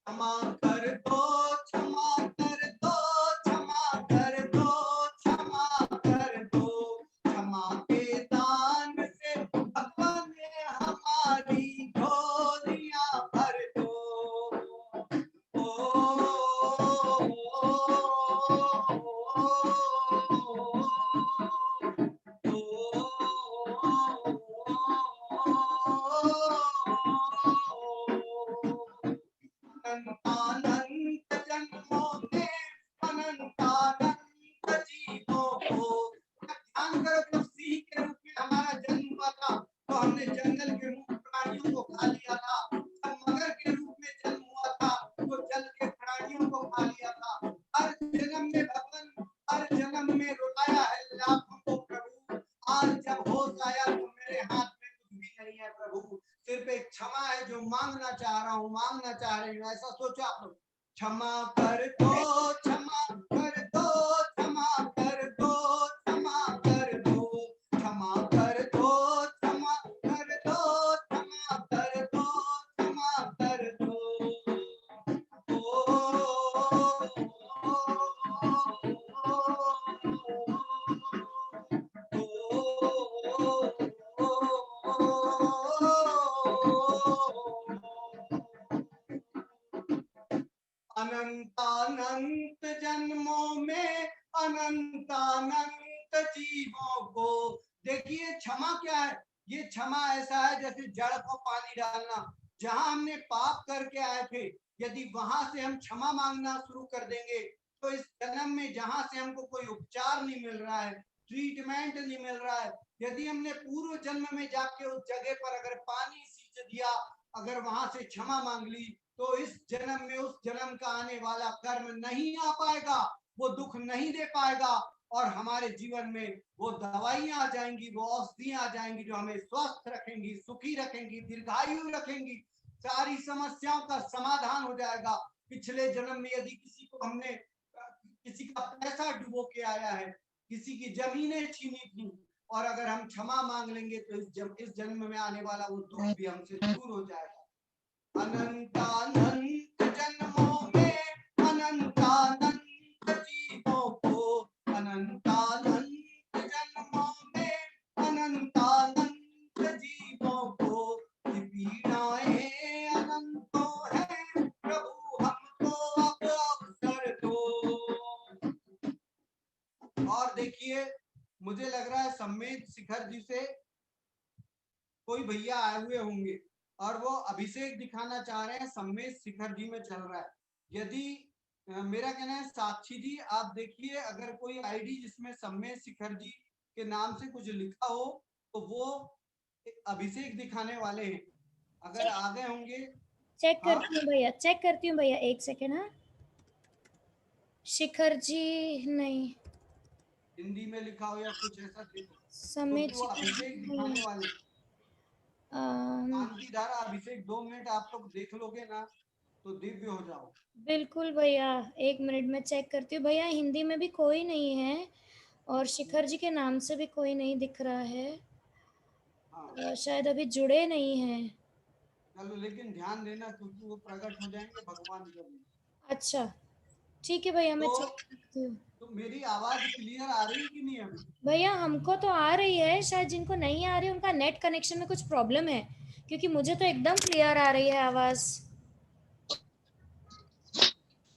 Speaker 1: क्षमा कर दो, क्षमा कर दो, क्षमा कर दो, क्षमा कर दो, क्षमा के दान से भगवान ने हमारी झोलियां भर दो। अनंतानंत जन्मों में अनंतानंत जीवों को, ध्यान करो जब सिंह के रूप में हमारा जन्म हुआ था तो हमने जंगल के रूप प्राणियों को खा लिया था, जब मगर के रूप में जन्म हुआ था तो जल के प्राणियों को खा लिया था। हर जन्म में भगवान, हर जन्म में रुलाया है लाखों को प्रभु, आज जब होश आया तो मेरे हाथ में कुछ भी नहीं है प्रभु, सिर्फ एक क्षमा है जो मांगना चाह रहा हूँ, मांगना चाह रही हूँ, ऐसा सोचो आप लोग। क्षमा कर दो, क्षमा कर दो, क्षमा कर दो, क्षमा कर दो, क्षमा कर दो, क्षमा कर दो, क्षमा कर दो, क्षमा कर दो। अनंतानंत जन्मों में अनंतानंत जीवों को, देखिए क्षमा क्या है? ये क्षमा ऐसा है जैसे जड़ को पानी डालना, जहां हमने पाप करके आए थे यदि वहां से हम क्षमा मांगना शुरू कर देंगे तो इस जन्म में जहां से हमको कोई उपचार नहीं मिल रहा है, ट्रीटमेंट नहीं मिल रहा है, यदि हमने पूर्व जन्म में जाके उस जगह पर अगर पानी सींच दिया, अगर वहां से क्षमा मांग ली तो इस जन्म में उस जन्म का आने वाला कर्म नहीं आ पाएगा, वो दुख नहीं दे पाएगा और हमारे जीवन में वो दवाइयां आ जाएंगी, वो औषधियां आ जाएंगी जो हमें स्वस्थ रखेंगी, सुखी रखेंगी, दीर्घायु रखेंगी, सारी समस्याओं का समाधान हो जाएगा। पिछले जन्म में यदि किसी को हमने, किसी का पैसा डुबो के आया है, किसी की जमीनें छीनी थी, और अगर हम क्षमा मांग लेंगे तो इस जन्म में आने वाला वो दुख भी हमसे दूर हो जाएगा। अनंतानंत जन्मों में अनंतानंत जीवों को, अनंतानंत जन्मों में अनंतानंत जीवों को, पीड़ाएं अनंतों हैं प्रभु हमको अब अवसर दो। और देखिए मुझे लग रहा है सम्मेद शिखर जी से कोई भैया आए हुए होंगे और वो अभिषेक दिखाना चाह रहे हैं सम्मेद शिखर जी में चल रहा है। यदि मेरा कहना है साक्षी जी आप देखिए, अगर कोई आईडी जिसमें सम्मेद शिखर जी के नाम से कुछ लिखा हो तो वो अभिषेक दिखाने वाले हैं, अगर आ गए होंगे।
Speaker 2: चेक
Speaker 1: हाँ
Speaker 2: करती हूँ भैया, चेक करती हूँ भैया, एक सेकेंड। हाँ, शिखर जी नहीं,
Speaker 1: हिंदी में लिखा हो या कुछ ऐसा दे दो,
Speaker 2: समेत
Speaker 1: क्योंकि वो
Speaker 2: शिखर जी
Speaker 1: अभिषेक
Speaker 2: नहीं
Speaker 1: दिखाने
Speaker 2: है।
Speaker 1: वाले।
Speaker 2: अम,
Speaker 1: शांति धारा अभिषेक 2 मिनट आप लोग देख लोगे ना तो दिव्य हो जाओ।
Speaker 2: बिल्कुल भैया, 1 मिनट में चेक करती हूँ भैया। हिंदी में भी कोई नहीं है और शिखर जी के नाम से भी कोई नहीं दिख रहा है।
Speaker 1: हाँ
Speaker 2: शायद अभी जुड़े नहीं हैं।
Speaker 1: चलो, लेकिन ध्यान देना क्योंकि वो प्रकट हो जाएंगे भगवान कभी।
Speaker 2: अच्छा, ठीक है भैया, मैं
Speaker 1: तो
Speaker 2: चेक करती हूँ।
Speaker 1: तो मेरी आवाज क्लियर आ रही है कि नहीं अभी?
Speaker 2: भैया हमको तो आ रही है, शायद जिनको नहीं आ रही उनका नेट कनेक्शन में कुछ प्रॉब्लम है, क्योंकि मुझे तो एकदम क्लियर आ रही है आवाज़।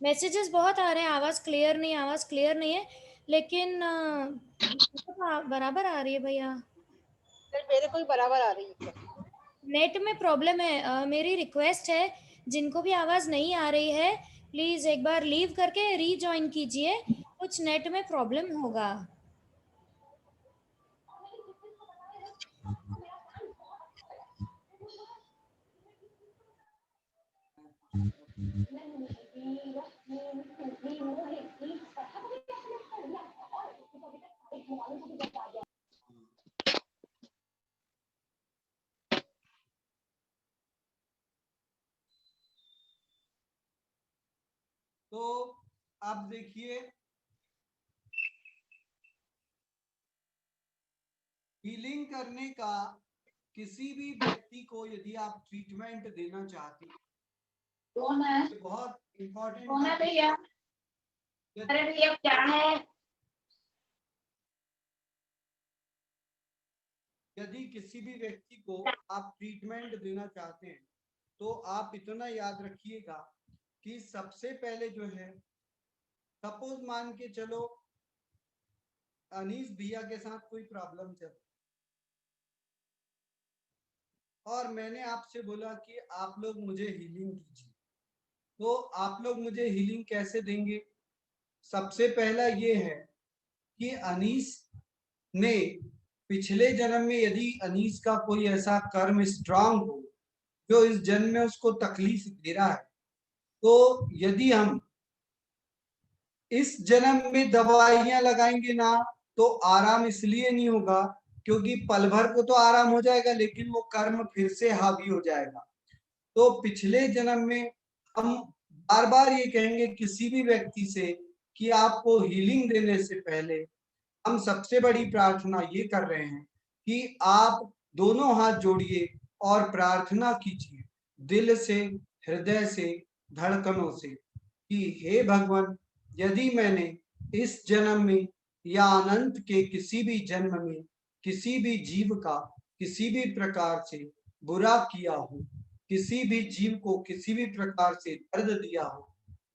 Speaker 2: मैसेजेस बहुत आ रहे हैं, आवाज़ क्लियर नहीं, आवाज़ क्लियर नहीं है, लेकिन तो बराबर आ रही है भैया।
Speaker 3: फिर मेरे को भी बराबर आ रही है।
Speaker 2: नेट में प्रॉब्लम है। मेरी रिक्वेस्ट है, जिनको भी आवाज़ नहीं आ रही है प्लीज़ एक बार लीव करके रीजॉइन कीजिए, कुछ नेट में प्रॉब्लम होगा।
Speaker 1: तो आप देखिए, हीलिंग करने का किसी भी व्यक्ति को यदि आप ट्रीटमेंट देना चाहते हैं,
Speaker 4: कौन है?
Speaker 1: ये बहुत इम्पोर्टेंट
Speaker 4: कौन है
Speaker 1: है।
Speaker 4: भैया? अरे भैया क्या है?
Speaker 1: यदि किसी भी व्यक्ति को आप ट्रीटमेंट देना चाहते हैं तो आप इतना याद रखिएगा कि सबसे पहले जो है, सपोज मान के चलो अनीस भैया के साथ कोई प्रॉब्लम चल और मैंने आपसे बोला कि आप लोग मुझे हीलिंग कीजिए, तो आप लोग मुझे हीलिंग कैसे देंगे? सबसे पहला ये है कि अनीस ने पिछले जन्म में यदि अनीस का कोई ऐसा कर्म स्ट्रांग हो जो इस जन्म में उसको तकलीफ दे रहा है, तो यदि हम इस जन्म में दवाइयां लगाएंगे ना तो आराम इसलिए नहीं होगा क्योंकि पल भर को तो आराम हो जाएगा लेकिन वो कर्म फिर से हावी हो जाएगा। तो पिछले जन्म में हम बार बार ये कहेंगे किसी भी व्यक्ति से कि आपको हीलिंग देने से पहले हम सबसे बड़ी प्रार्थना ये कर रहे हैं कि आप दोनों हाथ जोड़िए और प्रार्थना कीजिए दिल से, हृदय से, धड़कनों से कि हे भगवान, यदि मैंने इस जन्म में या अनंत के किसी भी जन्म में किसी भी जीव का किसी भी प्रकार से बुरा किया हो, किसी भी जीव को किसी भी प्रकार से दर्द दिया हो,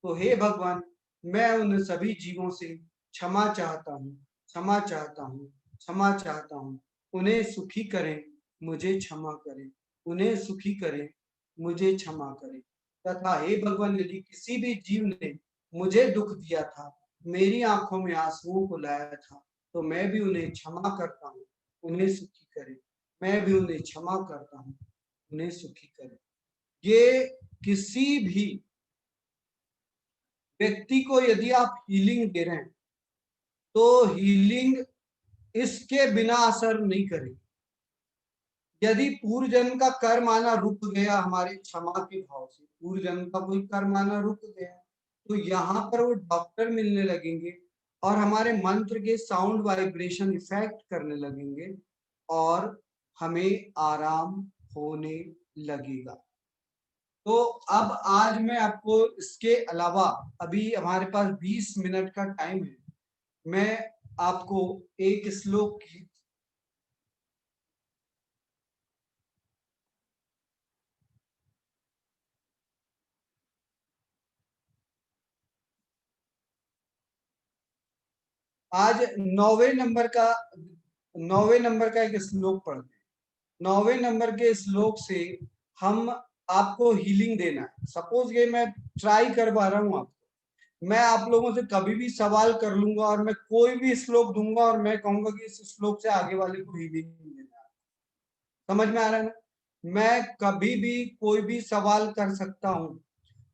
Speaker 1: तो हे भगवान, मैं उन सभी जीवों से क्षमा चाहता हूँ, क्षमा चाहता हूँ, क्षमा चाहता हूँ। उन्हें सुखी करें, मुझे क्षमा करें, उन्हें सुखी करें, मुझे क्षमा करें। तथा हे भगवान, यदि किसी भी जीव ने मुझे दुख दिया था, मेरी आंखों में आंसुओं को लाया था, तो मैं भी उन्हें क्षमा करता हूँ, उन्हें सुखी करें। मैं भी उन्हें क्षमा करता हूँ, उन्हें सुखी करें। ये किसी भी व्यक्ति को यदि आप हीलिंग दे रहे हैं तो हीलिंग इसके बिना असर नहीं करेगी। यदि पूर्व जन्म का कर्म आना रुक गया हमारे क्षमा के भाव से, पूर्व जन्म का कोई कर्म आना रुक गया, तो यहाँ पर वो डॉक्टर मिलने लगेंगे और हमारे मंत्र के साउंड वाइब्रेशन इफेक्ट करने लगेंगे और हमें आराम होने लगेगा। तो अब आज मैं आपको इसके अलावा, अभी हमारे पास 20 मिनट का टाइम है, मैं आपको एक श्लोक की आज 9वें नंबर का एक श्लोक पढ़ते हैं। 9वें नंबर के श्लोक से हम आपको हीलिंग देना है। सपोज ये मैं ट्राई करवा रहा हूँ, आपको मैं आप लोगों से कभी भी सवाल कर लूंगा और मैं कोई भी श्लोक दूंगा और मैं कहूंगा कि इस श्लोक से आगे वाले को हीलिंग देना है। समझ में आ रहा है ना? मैं कभी भी कोई भी सवाल कर सकता हूँ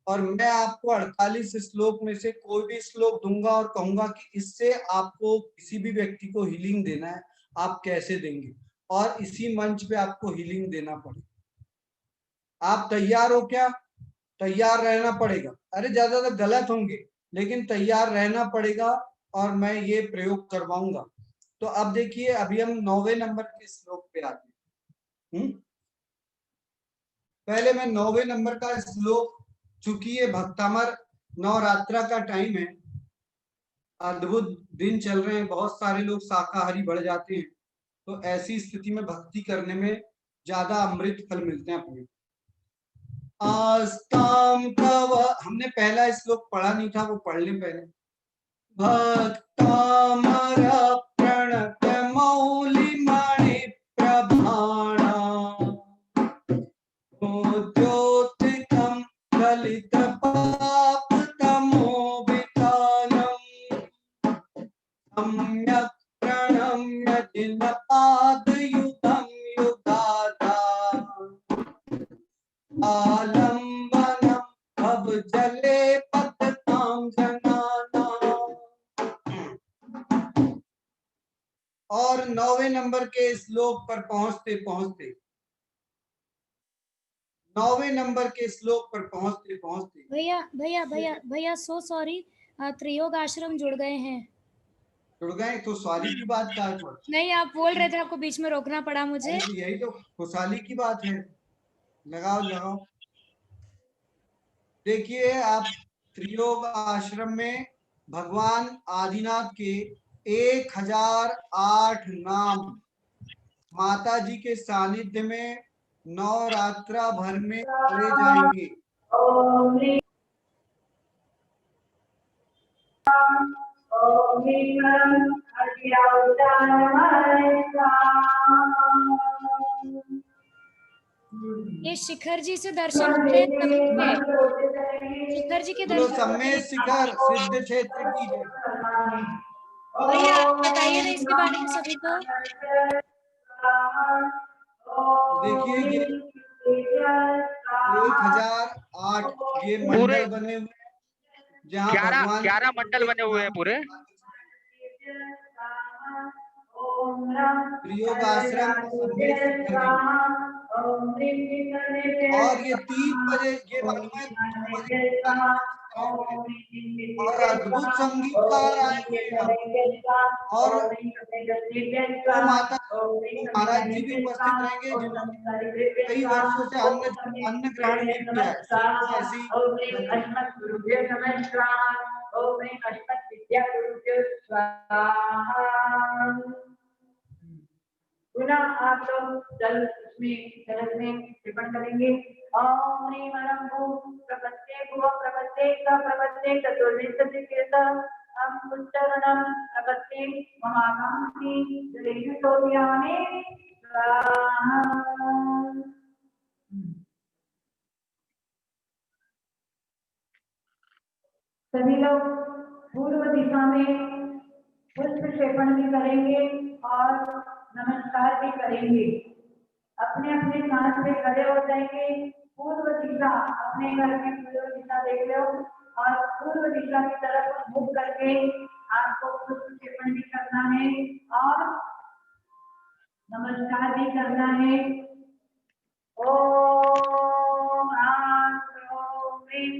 Speaker 1: और मैं आपको 48 श्लोक में से कोई भी श्लोक दूंगा और कहूंगा कि इससे आपको किसी भी व्यक्ति को हीलिंग देना है, आप कैसे देंगे, और इसी मंच पे आपको हीलिंग देना पड़ेगा। आप तैयार हो क्या? तैयार रहना पड़ेगा। अरे ज्यादातर गलत होंगे लेकिन तैयार रहना पड़ेगा और मैं ये प्रयोग करवाऊंगा। तो अब देखिए, अभी हम 9वें नंबर के श्लोक पे आते हैं। पहले मैं 9वें नंबर का श्लोक, चूंकि ये भक्तामर नवरात्रा का टाइम है, अद्भुत दिन चल रहे हैं, बहुत सारे लोग शाकाहारी बढ़ जाते हैं, तो ऐसी स्थिति में भक्ति करने में ज्यादा अमृत फल मिलते हैं अपने। आस्ताम तव, हमने पहला श्लोक पढ़ा नहीं था, वो पढ़ लें पहले। भक्तामर प्रणत मौलिमणि प्रभाणा ज्योतिकं ललित पाप तमोवितानम् सम्यक् प्रणम्य जिनपादयुगं युगाधा आलम्बनं भवजले पततां जनानाम्। और 9वें नंबर के श्लोक पर पहुंचते पहुंचते 9वें नंबर के श्लोक पर पहुंचते पहुंचते
Speaker 2: भैया भैया भैया भैया सो सॉरी, त्रियोग आश्रम जुड़ गए हैं।
Speaker 1: जुड़ गए तो सॉरी की बात क्या है?
Speaker 2: नहीं, आप बोल रहे थे, आपको बीच में रोकना पड़ा मुझे।
Speaker 1: यही तो खुशहाली की बात है। लगाओ लगाओ। देखिए, आप त्रियोग आश्रम में भगवान आदिनाथ के 1008 नाम माता जी के सानिध्य में नवरात्रा भर में पढ़े जाएंगे।
Speaker 2: ये शिखर जी से दर्शन हो रहे हैं सभी के। शिखर जी के
Speaker 1: बोलो
Speaker 2: दर्शन हो रहे
Speaker 1: सम्मेद
Speaker 2: हैं।
Speaker 1: शिखर सिद्ध क्षेत्र की जय।
Speaker 2: भैया आप बताइए ना इसके बारे में सभी को।
Speaker 1: देखिए, ये 1008 ये
Speaker 5: पूरे
Speaker 1: मंडल बने हुए हैं जहाँ
Speaker 5: 11
Speaker 1: भगवान
Speaker 5: 11 मंडल बने हुए हैं पूरे।
Speaker 1: त्रियोग आश्रम सम्मेद शिखर जी में। और ये 3 बजे, ये मालूम है 2 बजे आएंगे और अद्भुत संगीतकार आएंगे यहाँ। और वो माता वो महाराज जी भी उपस्थित रहेंगे जिन्होंने कई वर्षों से अन्न ग्रहण नहीं किया है, सिर्फ वो ऐसे ही
Speaker 4: पुनः आप लोग जल उसमें जल में कृपण करेंगे। ओम ह्रीं परम भू प्रपत्ते भुव प्रपत्ते क प्रपत्ते चतुर्विंशति कीर्त हम उच्चारणम प्रपत्ते महाकांति जलेन सोयामे स्वाहा। सभी लोग पूर्व दिशा में पुष्प क्षेपण भी करेंगे और नमस्कार भी करेंगे। अपने अपने सांस पे खड़े हो जाएंगे। पूर्व दिशा, अपने घर में पूर्व दिशा देख लो और पूर्व दिशा की तरफ मुख करके आपको पुष्प क्षेपण भी करना है और नमस्कार भी करना है। ओम आं ह्रीं ह्रीं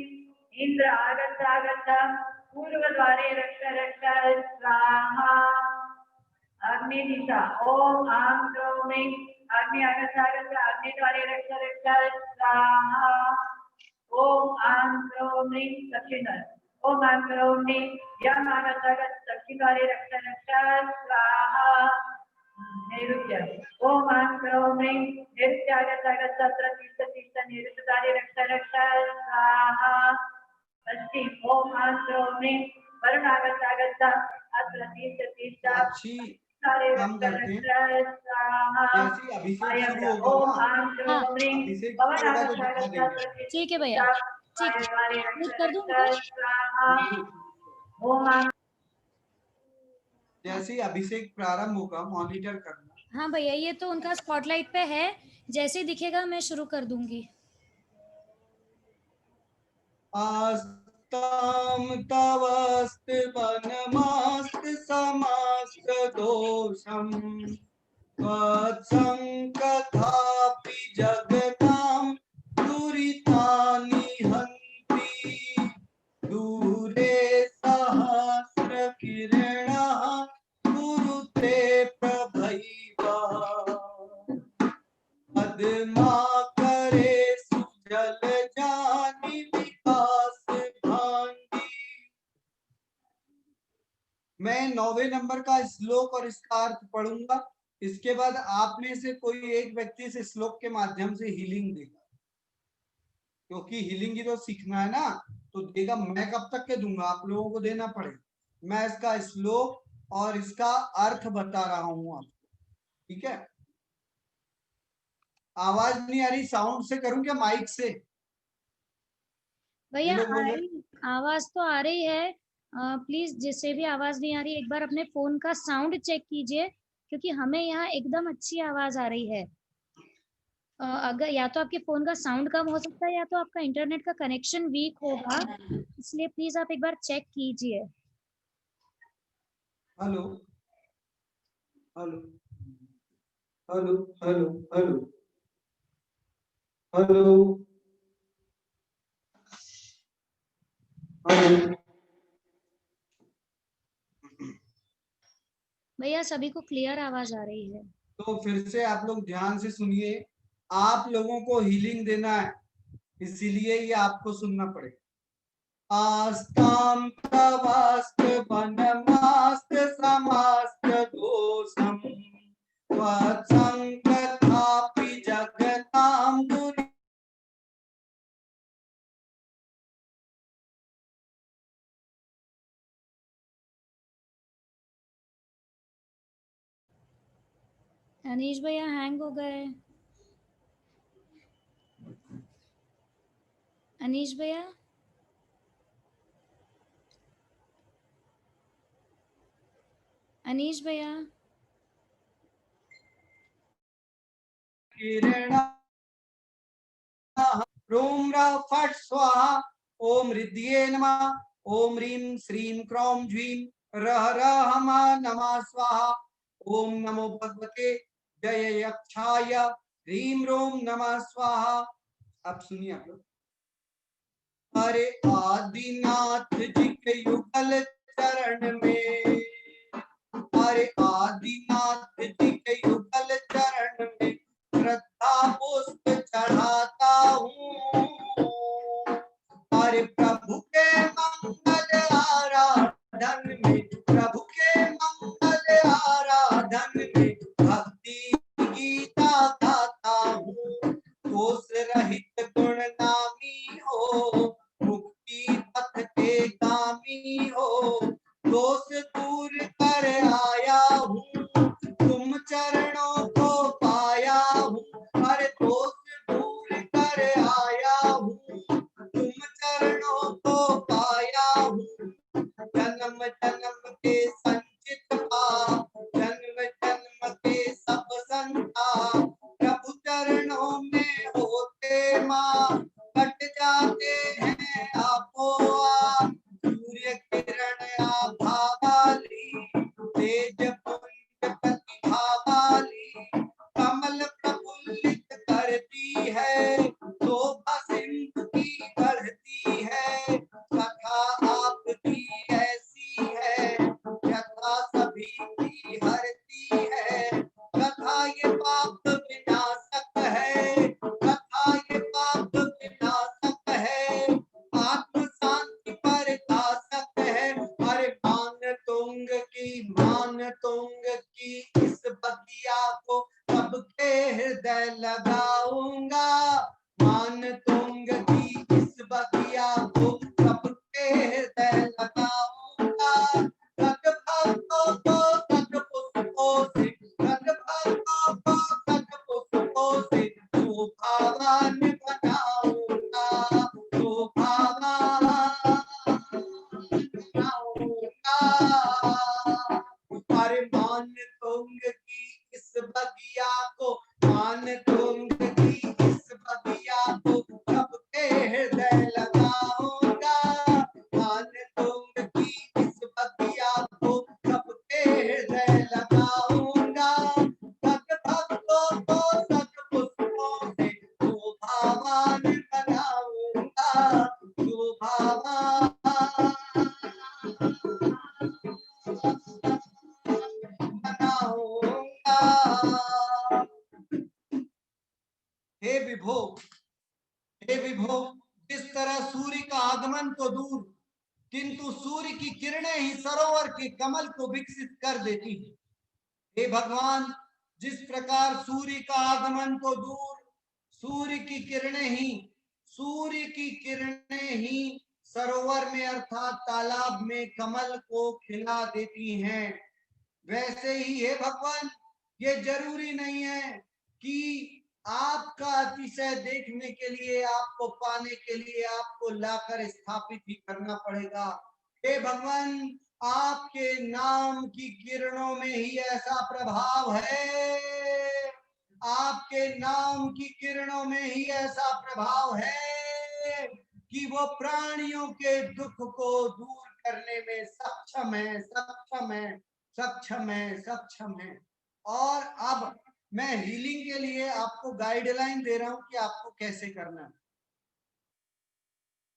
Speaker 4: इंद्र आगच्छ आगच्छ पूर्वद्वारे रक्ष रक्ष स्वाहा। अग्नि दिशा ओम आं ह्रीं अग्नि आगच्छ आगच्छ अग्निद्वारे रक्ष रक्ष स्वाहा। ओम आं ह्रीं दक्षिण ओम आं ह्रीं यम आगच्छ आगच्छ दक्षिणद्वारे रक्ष रक्ष स्वाहा। नैऋत्य ओम आं ह्रीं नैऋत्यागच्छ तीर्थ तीर्थ नैऋत्यद्वारे रक्ष रक्ष स्वाहा। पश्चिम ओम आं ह्रीं वरुणागच्छ अत्र तीर्थ तीर्थ
Speaker 1: साक्षी काम करते हैं। जैसे अभिषेक शुरू होगा ना, अभिषेक शुरू होगा तो दिखा देंगे।
Speaker 2: ठीक है भैया, ठीक है, म्यूट कर दूं उनको?
Speaker 1: जैसे ही अभिषेक प्रारंभ होगा मॉनिटर करना।
Speaker 2: हाँ भैया, ये तो उनका स्पॉटलाइट पे है, जैसे ही दिखेगा मैं शुरू कर दूंगी।
Speaker 1: आस्ताम तवस्त वनमास्त समास्त दोषम वत्संकथापि जगतां दुरितानि हन्ति दूरे सहस्रकिरणः कुरुते प्रभैवा पद्माकरे सुजलजानि विकास भांति। मैं 9वें नंबर का श्लोक और इसका अर्थ पढ़ूंगा। इसके बाद आप में से कोई एक व्यक्ति इस श्लोक के माध्यम से हीलिंग देगा, क्योंकि हीलिंग ही तो सीखना है ना, तो देगा। मैं कब तक के दूंगा, आप लोगों को देना पड़ेगा। मैं इसका श्लोक और इसका अर्थ बता रहा हूं आपको, ठीक है। आवाज नहीं आ रही, साउंड से करूं क्या माइक से?
Speaker 2: भैया आवाज तो आ रही है, प्लीज जिससे भी आवाज नहीं आ रही एक बार अपने फोन का साउंड चेक कीजिए, क्योंकि हमें यहाँ एकदम अच्छी आवाज आ रही है। अगर या तो आपके फोन का साउंड कम हो सकता है या तो आपका इंटरनेट का कनेक्शन वीक होगा, इसलिए प्लीज आप एक बार चेक कीजिए।
Speaker 1: Hello hello hello hello hello hello hello.
Speaker 2: भैया सभी को क्लियर आवाज आ रही है।
Speaker 1: तो फिर से आप लोग ध्यान से सुनिए, आप लोगों को हीलिंग देना है, इसीलिए ये आपको सुनना पड़ेगा। आस्ताम तवास्त वनमास्त समास्त दोषम वत्संकथापि जगतां दुरि।
Speaker 2: अनीश भैया हैंग हो गए। अनीश भैया, अनीश भैया,
Speaker 1: ह्रूं ह्रः फट् स्वाहा। ओम हृदये नमः। ओम ह्रीं श्रीं क्रों ज्वीं रः रः नमः स्वाहा। ओम नमो भगवते जय यक्षाय ह्रीं ह्रूं नमः स्वाहा। अब सुनिए आप लोग। अरे आदिनाथ जी के युगल चरण में, अरे आदिनाथ जी के युगल चरण में श्रद्धा पुष्प चढ़ाता हूँ। अरे प्रभु के मंगल आराधन में, प्रभु के मंगल आराधन में भक्ति गीता गाता हूँ। दोष रहित गुण नामी हो, मुक्ति पथ के गामी हो, दोष दूर कर आया हूँ, तुम चरणों को पाया हूँ। अरे दोष दूर कर आया हूँ, तुम चरणों को पाया हूँ। जन्म जन्म के संचित पाप, जन्म जन्म के सब संताप, प्रभु चरणों में होते मां, कट जाते हैं आपो आप। सूर्य किरण आभा वाली, तेज पुंज प्रतिभा वाली, कमल प्रफुल्लित करती है, शोभा सिंधु की बढ़ती है। कथा आपकी ऐसी है, यथा सभी की हरती है। कथा ये पाप विनाशक है, कथा ये पाप विनाशक है, आत्म शांति प्रकाशक है। अरे मान तुंग की इस बगिया को सबके हृदय लगाऊंगा। मान तुंग की इस बगिया को सबके हृदय लगाऊंगा। सत भक्तों को सत पुष्पों मान तुंग की इस बगिया को, मान तुंग की इस बगिया को सबके हृदय लगाऊंगा, मान तुंग की इस बगिया को सबके हृदय लगाऊंगा, सत भक्तों को सत पुष्पों से शोभावान बनाऊंगा, शोभावान बनाऊंगा। हे विभो, हे विभो, जिस तरह सूर्य का आगमन तो दूर, किंतु सूर्य की किरणें ही सरोवर के कमल को विकसित कर देती हैं। हे भगवान, जिस प्रकार सूर्य का आगमन तो दूर, सूर्य की किरणें ही सरोवर में अर्थात तालाब में कमल को खिला देती हैं, वैसे ही हे भगवान, ये जरूरी नहीं है कि आपका अतिशय देखने के लिए, आपको पाने के लिए आपको लाकर स्थापित ही करना पड़ेगा। हे भगवान, आपके नाम की किरणों में ही ऐसा प्रभाव है, आपके नाम की किरणों में ही ऐसा प्रभाव है कि वो प्राणियों के दुख को दूर करने में सक्षम है, सक्षम है, सक्षम है, सक्षम है। और अब मैं हीलिंग के लिए आपको गाइडलाइन दे रहा हूं कि आपको कैसे करना है।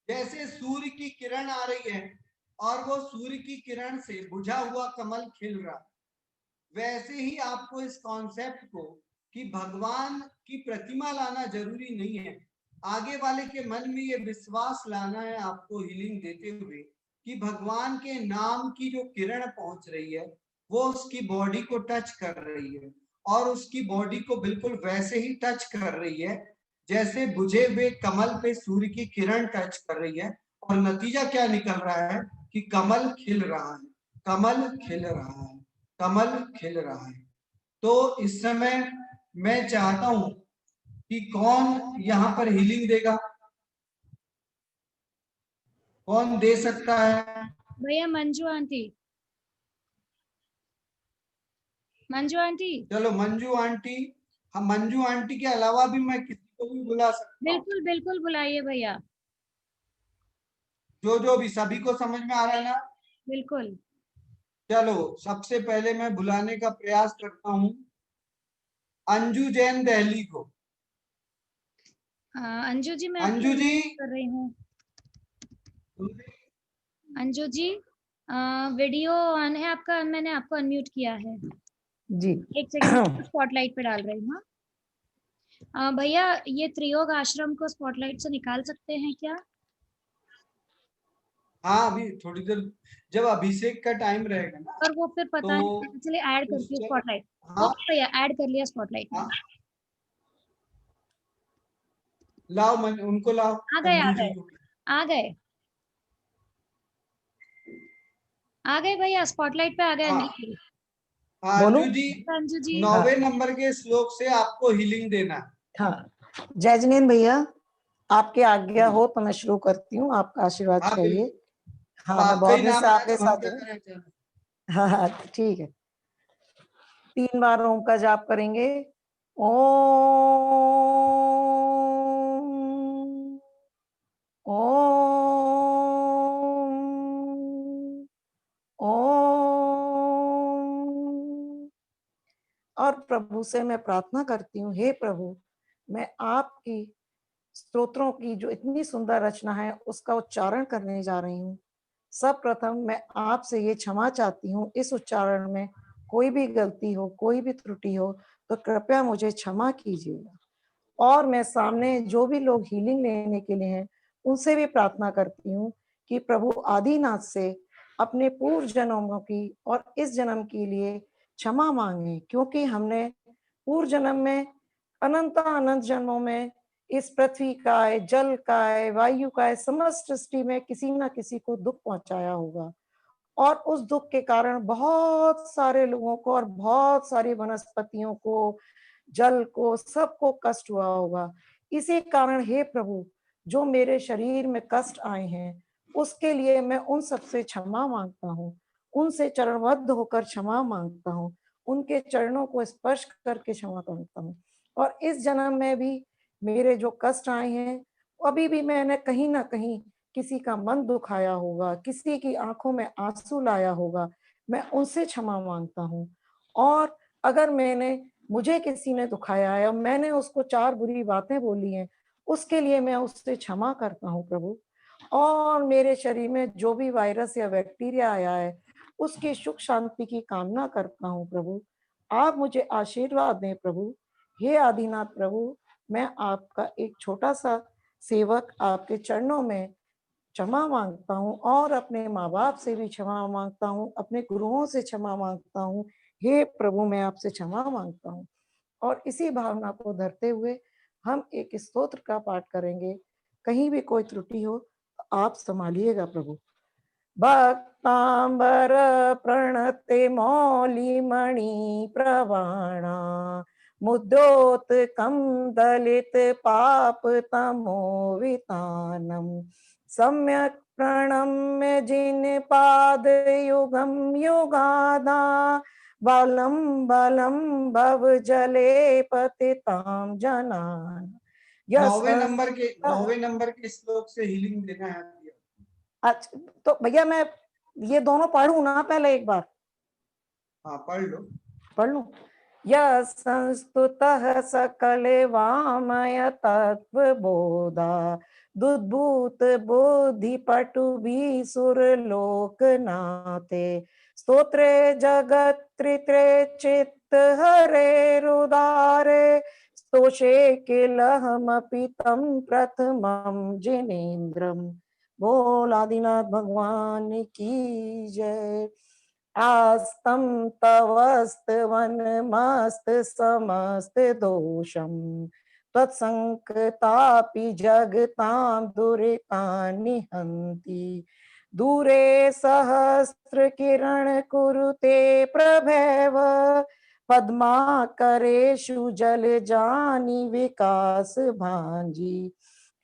Speaker 1: जैसे सूर्य की किरण आ रही है और वो सूर्य की किरण से बुझा हुआ कमल खिल रहा है, वैसे ही आपको इस कॉन्सेप्ट को कि भगवान की प्रतिमा लाना जरूरी नहीं है, आगे वाले के मन में ये विश्वास लाना है आपको हीलिंग देते हुए कि भगवान के नाम की जो किरण पहुंच रही है वो उसकी बॉडी को टच कर रही है और उसकी बॉडी को बिल्कुल वैसे ही टच कर रही है जैसे बुझे हुए कमल पे सूर्य की किरण टच कर रही है। और नतीजा क्या निकल रहा है कि कमल खिल रहा है, कमल खिल रहा है, कमल खिल रहा है। तो इस समय मैं चाहता हूं कि कौन यहाँ पर हीलिंग देगा, कौन दे सकता है?
Speaker 2: भैया मंजू आंटी, मंजू आंटी।
Speaker 1: चलो मंजू आंटी, हम मंजू आंटी के अलावा भी मैं किसी को भी बुला सकता हूँ।
Speaker 2: बिल्कुल बिल्कुल बुलाइए भैया,
Speaker 1: जो भी, सभी को समझ में आ रहा है ना?
Speaker 2: बिल्कुल।
Speaker 1: चलो सबसे पहले मैं बुलाने का प्रयास करता हूँ अंजू जैन दहली को।
Speaker 2: अंजू जी, मैं
Speaker 1: अंजू जी
Speaker 2: कर रही हूँ। अंजू जी, वीडियो ऑन है आपका, मैंने आपको अनम्यूट किया है
Speaker 5: जी।
Speaker 2: एक सेकंड, स्पॉटलाइट पे डाल रही हूँ। भैया ये त्रियोग आश्रम को स्पॉटलाइट से निकाल सकते हैं क्या?
Speaker 1: हाँ अभी थोड़ी देर जब अभिषेक का टाइम रहेगा ना
Speaker 2: और वो फिर पता
Speaker 1: तो
Speaker 2: नहीं, चलिए ऐड करती हूँ स्पॉटलाइट।
Speaker 1: हाँ
Speaker 2: ओके भैया, ऐड कर लिया स्पॉटलाइट में।
Speaker 1: हाँ, लाओ उनको लाओ,
Speaker 2: आ गए, आ
Speaker 1: अंजू जी
Speaker 2: गए,
Speaker 1: को।
Speaker 2: आ गए, आ गए भैया, स्पॉटलाइट पे आ गए
Speaker 1: हाँ,
Speaker 2: अंजू जी।
Speaker 5: बोलूं?
Speaker 1: अंजू जी
Speaker 2: अंजू जी
Speaker 1: 9वें नंबर के श्लोक से आपको हीलिंग देना है।
Speaker 5: हाँ, जय जिनेन्द्र भैया, आपकी आज्ञा हो तो मैं शुरू करती हूँ, आपका आशीर्वाद
Speaker 1: हाँ
Speaker 5: चाहिए।
Speaker 1: बिल्कुल,
Speaker 5: हाँ, मैं
Speaker 1: आपका
Speaker 5: बहुत
Speaker 1: ही
Speaker 5: दिन
Speaker 1: नाम
Speaker 5: से
Speaker 1: है
Speaker 5: आपके
Speaker 1: तो हम
Speaker 5: साथ
Speaker 1: क्या
Speaker 5: हूँ।
Speaker 1: करें चलो।
Speaker 5: हाँ हाँ ठीक है। 3 बार ओम का जाप करेंगे। ओम ओम ओम। और प्रभु से मैं प्रार्थना करती हूँ, हे प्रभु, मैं आपकी स्तोत्रों की जो इतनी सुंदर रचना है उसका उच्चारण करने जा रही हूँ। सब प्रथम मैं आपसे ये क्षमा चाहती हूँ, इस उच्चारण में कोई भी गलती हो, कोई भी त्रुटि हो तो कृपया मुझे क्षमा कीजिएगा। और मैं सामने जो भी लोग हीलिंग लेने के लिए हैं उनसे भी प्रार्थना करती हूँ कि प्रभु आदिनाथ से अपने पूर्व जन्मों की और इस जन्म के लिए क्षमा मांगे, क्योंकि हमने पूर्व जन्म में अनंत अनंत जन्मों में इस पृथ्वी का, जल का, वायु का, समस्त सृष्टि में किसी न किसी को दुख पहुंचाया होगा। और उस दुख के कारण बहुत सारे लोगों को और बहुत सारी वनस्पतियों को, जल को, सबको कष्ट हुआ होगा। इसी कारण हे प्रभु, जो मेरे शरीर में कष्ट आए हैं उसके लिए मैं उन सबसे क्षमा मांगता हूँ। उनसे चरणबद्ध होकर क्षमा मांगता हूँ, उनके चरणों को स्पर्श करके क्षमा मांगता हूँ। और इस जन्म में भी मेरे जो कष्ट आए हैं, अभी भी मैंने कहीं ना कहीं किसी का मन दुखाया होगा, किसी की आंखों में आंसू लाया होगा, मैं उनसे क्षमा मांगता हूँ। और अगर मुझे किसी ने दुखाया है और मैंने उसको 4 बुरी बातें बोली हैं, उसके लिए मैं उससे क्षमा करता हूँ प्रभु। और मेरे शरीर में जो भी वायरस या बैक्टीरिया आया है, उसकी सुख शांति की कामना करता हूँ प्रभु। आप मुझे आशीर्वाद दें प्रभु। हे आदिनाथ प्रभु, मैं आपका एक छोटा सा सेवक आपके चरणों में क्षमा मांगता हूँ और अपने माँ बाप से भी क्षमा मांगता हूँ, अपने गुरुओं से क्षमा मांगता हूँ। हे प्रभु, मैं आपसे क्षमा मांगता हूँ। और इसी भावना को धरते हुए हम एक स्तोत्र का पाठ करेंगे। कहीं भी कोई त्रुटि हो तो आप संभालिएगा प्रभु। भक्तांबर प्रणते मौलिमणि प्रवाणा मुद्रोत्कं दलित पाप तमोवितानम सम्यक प्रणम्य जिन पाद युगम युगादा बलम बलम भव जले पतिताम जनान।
Speaker 1: 9वें नंबर के श्लोक से हीलिंग देना है।
Speaker 5: अच्छा, तो भैया मैं ये दोनों पढ़ूं ना पहले एक बार?
Speaker 1: हाँ, पढ़ लो।
Speaker 5: यः संस्तुतः सकले वामय तत्व बोधा दुद्भूत बुद्धि पटुभि सुरलोक नाथे स्तोत्रे जगत त्रित्रे चित्त हरे रुदारे स्तोषे किलहमपि तं प्रथमं जिनेन्द्रम्। बोल आदिनाथ भगवान की जय। आस्तं तवस्तवन मस्त समस्त दोषम तत्संकतापि जगतां दुरितानि हन्ति दूरे सहस्र किरण कुरुते प्रभैव पद्माकरेषु जल जानी विकास भांजी।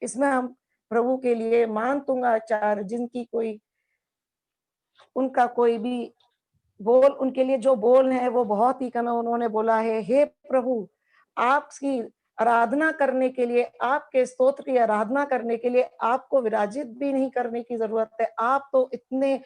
Speaker 5: इसमें हम प्रभु के लिए मान तुंगाचार्य जिनकी उनका कोई भी बोल, उनके लिए जो बोल है वो बहुत ही कम है। उन्होंने बोला है, हे प्रभु, आपकी आराधना करने के लिए, आपके स्तोत्र की आराधना करने के लिए आपको विराजित भी नहीं करने की जरूरत है। आप तो इतने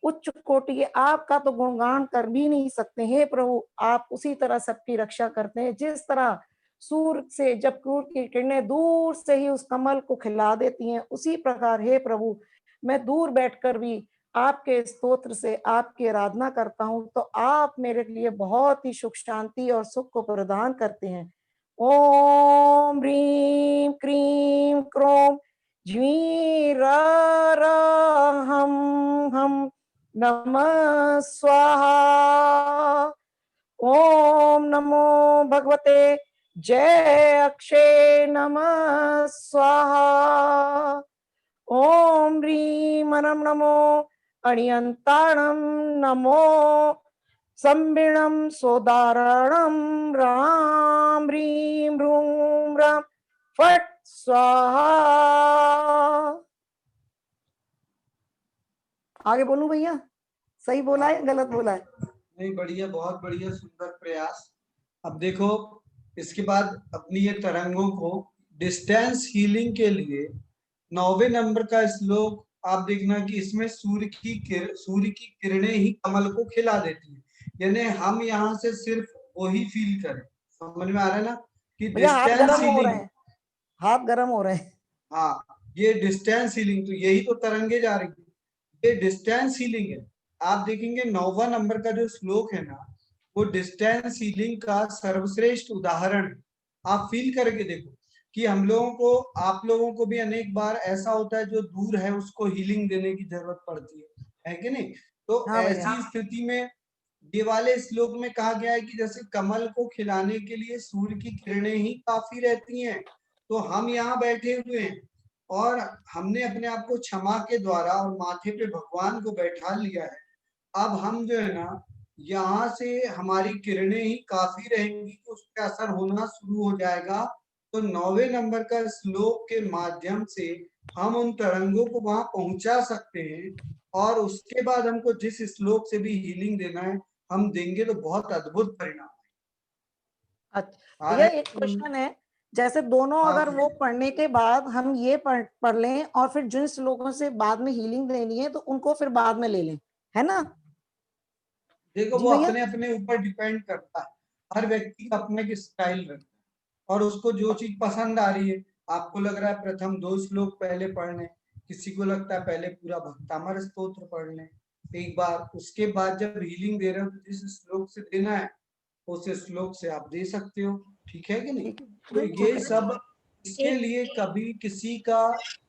Speaker 5: उच्च कोटि के, आपका तो गुणगान कर भी नहीं सकते। हे प्रभु, आप उसी तरह सबकी रक्षा करते हैं जिस तरह सूर्य से जब सूर्य की किरणें दूर से ही उस कमल को खिला देती हैं, उसी प्रकार हे प्रभु मैं दूर बैठकर भी आपके स्तोत्र से आपकी आराधना करता हूं, तो आप मेरे लिए बहुत ही सुख शांति और सुख को प्रदान करते हैं। ओम ह्रीं क्रीं क्रोम ज्वी र हम नमः स्वाहा। ओम नमो भगवते जय अक्षय नमः स्वाहा। ओम ह्रीं मनम नमो अणियंताणम नमो संबिणम सोदारणम राम ह्रीं ह्रूं राम फट स्वाहा। आगे बोलूं भैया? सही बोला है, गलत बोला है?
Speaker 1: नहीं, बढ़िया, बहुत बढ़िया, सुंदर प्रयास। अब देखो, इसके बाद अपनी ये तरंगों को डिस्टेंस हीलिंग के लिए 9वें नंबर का श्लोक आप देखना कि इसमें सूर्य की किरणें ही कमल को खिला देती है। यानी हम यहाँ से सिर्फ वही फील करें। समझ में आ रहा है ना कि डिस्टेंस हीलिंग,
Speaker 5: हाथ गर्म हो रहे हैं।
Speaker 1: हाँ, ये डिस्टेंस हीलिंग, तो यही तो तरंगे जा रही है, ये डिस्टेंस हीलिंग है। आप देखेंगे 9वां नंबर का जो श्लोक है ना, वो डिस्टेंस हीलिंग का सर्वश्रेष्ठ उदाहरण। आप फील करके देखो कि हम लोगों को, आप लोगों को भी अनेक बार ऐसा होता है जो दूर है उसको हीलिंग देने की जरूरत पड़ती है कि नहीं? तो
Speaker 5: हाँ
Speaker 1: ऐसी स्थिति में ये वाले श्लोक में कहा गया है कि जैसे कमल को खिलाने के लिए सूर्य की किरणें ही काफी रहती हैं। तो हम यहाँ बैठे हुए हैं और हमने अपने आप को क्षमा के द्वारा और माथे पे भगवान को बैठा लिया है। अब हम जो है ना, यहाँ से हमारी किरणें ही काफी रहेंगी तो उस पर असर होना शुरू हो जाएगा। तो 9वें नंबर का श्लोक के माध्यम से हम उन तरंगों को वहां पहुंचा सकते हैं, और उसके बाद हमको जिस श्लोक से भी हीलिंग देना है हम देंगे तो बहुत अद्भुत परिणाम
Speaker 5: अच्छा
Speaker 1: आ
Speaker 5: भैया,
Speaker 1: रहे
Speaker 5: एक
Speaker 1: हैं।
Speaker 5: क्वेश्चन है, जैसे दोनों
Speaker 1: हाँ
Speaker 5: अगर वो पढ़ने के बाद हम ये पढ़ लें और फिर जिन लोगों से बाद में हीलिंग देनी है तो उनको फिर बाद में ले लें, है ना?
Speaker 1: देखो
Speaker 5: जी
Speaker 1: वो
Speaker 5: भैया।
Speaker 1: अपने अपने ऊपर डिपेंड करता है, हर व्यक्ति का अपना एक स्टाइल रहता है और उसको जो चीज पसंद आ रही है। आपको लग रहा है प्रथम 2 श्लोक पहले पढ़ लें, किसी को लगता है पहले पूरा भक्तामर स्तोत्र पढ़ लें एक बार, उसके बाद जब हीलिंग दे रहे हो तो जिस श्लोक से देना है उस श्लोक से आप दे सकते हो, ठीक है कि नहीं?
Speaker 5: ठीक है,
Speaker 1: तो
Speaker 5: बिल्कुल
Speaker 1: ये
Speaker 5: ठीक है।
Speaker 1: सब इसके
Speaker 2: एक
Speaker 1: लिए कभी किसी का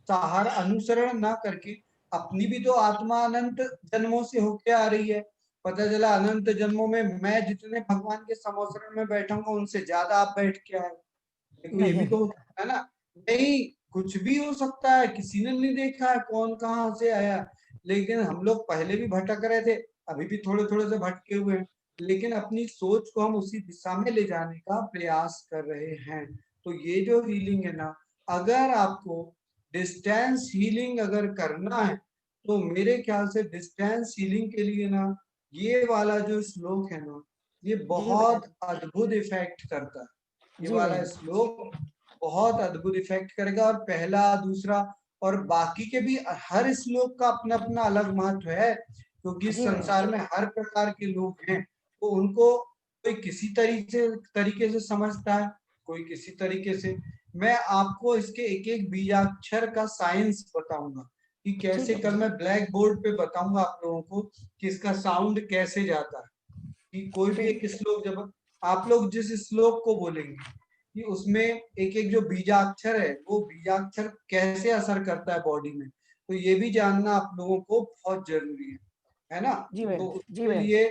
Speaker 1: सहारा अनुसरण ना करके, अपनी भी तो आत्मा अनंत जन्मों से होके आ रही है। पता चला अनंत जन्मों में मैं जितने भगवान के समोसरण में बैठूंगा उनसे ज्यादा आप बैठ के आए। देखो ये भी
Speaker 5: नहीं,
Speaker 1: तो है ना, नहीं कुछ भी हो सकता है, किसी ने नहीं देखा है कौन कहाँ से आया। लेकिन हम लोग पहले भी भटक रहे थे, अभी भी थोड़े थोड़े से भटके हुए हैं, लेकिन अपनी सोच को हम उसी दिशा में ले जाने का प्रयास कर रहे हैं। तो ये जो हीलिंग है ना, अगर आपको डिस्टेंस हीलिंग अगर करना है तो मेरे ख्याल से डिस्टेंस हीलिंग के लिए ना ये वाला जो श्लोक है ना, ये
Speaker 5: जी भैया,
Speaker 1: बहुत अद्भुत इफेक्ट करता है। ये
Speaker 5: जी
Speaker 1: वाला
Speaker 5: भैया,
Speaker 1: श्लोक बहुत अद्भुत इफेक्ट करेगा। और पहला दूसरा और बाकी के भी हर श्लोक का अपना अपना अलग महत्व है, क्योंकि इस
Speaker 5: जी भैया,
Speaker 1: संसार में हर प्रकार के लोग हैं। तो उनको कोई किसी तरीके से समझता है, कोई किसी तरीके से। मैं आपको इसके एक एक बीजाक्षर का साइंस बताऊंगा कि
Speaker 5: ठीक
Speaker 1: कैसे,
Speaker 5: है
Speaker 1: कल
Speaker 5: भैया,
Speaker 1: मैं ब्लैक बोर्ड पे बताऊंगा आप लोगों को कि इसका साउंड कैसे जाता है। कि कोई भी
Speaker 5: ठीक
Speaker 1: एक श्लोक जब आप लोग जिस श्लोक को बोलेंगे कि उसमें एक एक जो बीजाक्षर है वो बीजाक्षर कैसे असर करता है बॉडी में, तो ये भी जानना आप लोगों को बहुत जरूरी है ना?
Speaker 5: जी
Speaker 1: तो
Speaker 5: भैया, जी
Speaker 1: उसके
Speaker 5: भैया,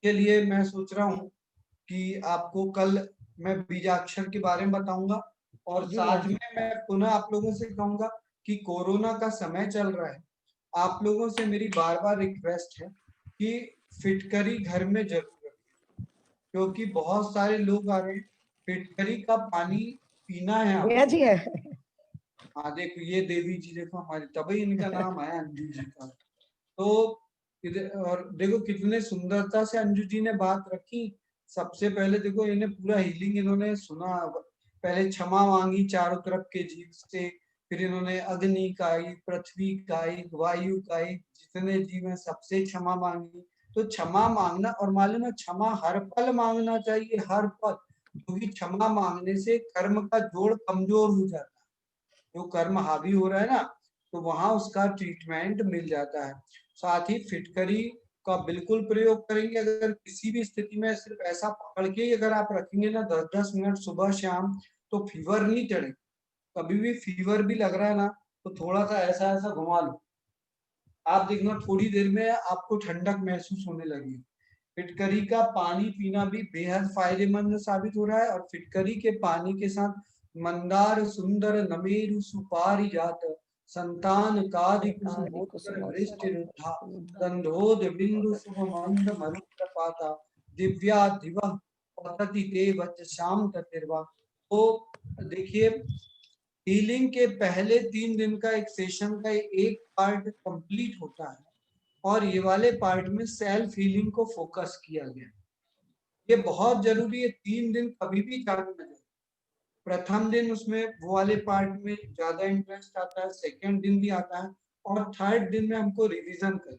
Speaker 1: लिए मैं सोच रहा हूँ कि आपको कल मैं बीजाक्षर के बारे में बताऊंगा। और
Speaker 5: जी भैया,
Speaker 1: साथ में मैं पुनः आप लोगों से कहूंगा कि कोरोना का समय चल रहा है, आप लोगों से मेरी बार बार रिक्वेस्ट है कि फिटकरी घर में जरूर रखें, क्योंकि बहुत सारे लोग आ रहे हैं, फिटकरी का पानी पीना है
Speaker 5: भैया
Speaker 1: आपको।
Speaker 5: जी है।
Speaker 1: हाँ देखो ये देवी जी देखो हमारी, तभी इनका नाम आया अंजू जी का। तो और देखो कितने सुंदरता से अंजू जी ने बात रखी। सबसे पहले देखो इन्हें पूरा हीलिंग इन्होंने सुना, पहले क्षमा मांगी चारों तरफ के जीव से, फिर इन्होंने अग्नि का, पृथ्वी का, वायु का, जितने जीव हैं सबसे क्षमा मांगी। तो क्षमा मांगना, और मालूम है क्षमा हर पल मांगना चाहिए, हर पल, क्योंकि क्षमा मांगने से कर्म का जोड़ कमजोर हो जाता है। जो कर्म हावी हो रहा है ना, तो वहां उसका ट्रीटमेंट मिल जाता है। साथ ही फिटकरी का बिल्कुल प्रयोग करेंगे, अगर किसी भी स्थिति में सिर्फ ऐसा पकड़ के ही अगर आप रखेंगे ना 10-10 मिनट सुबह शाम, तो फीवर नहीं चढ़े। कभी भी फीवर भी लग रहा है ना, तो थोड़ा सा ऐसा ऐसा घुमा लो, आप देखना थोड़ी देर में आपको ठंडक महसूस होने लगी। फिटकरी का पानी पीना भी बेहद फायदेमंद साबित हो रहा है, और फिटकरी के पानी के साथ मंदार सुंदर नमेरु सुपारी जात संतान कादि
Speaker 5: कादि
Speaker 1: कुसुमोत्तर वृष्टि
Speaker 5: कुसुमोत्सव
Speaker 1: रुद्धा गंधोद बिंदु शुभ मंद मरुत पाता दिव्या दिवा पतति ते वच शाम ततिर्वा। तो देखिए हीलिंग के पहले 3 दिन का एक सेशन का एक पार्ट कंप्लीट होता है, और ये वाले पार्ट में सेल्फ हीलिंग को फोकस किया गया। ये बहुत जरूरी है, 3 दिन कभी भी जाना ना जाए। प्रथम दिन उसमें वो वाले पार्ट में ज्यादा इंटरेस्ट आता है, सेकंड दिन भी आता है, और थर्ड दिन में हमको रिवीजन करें।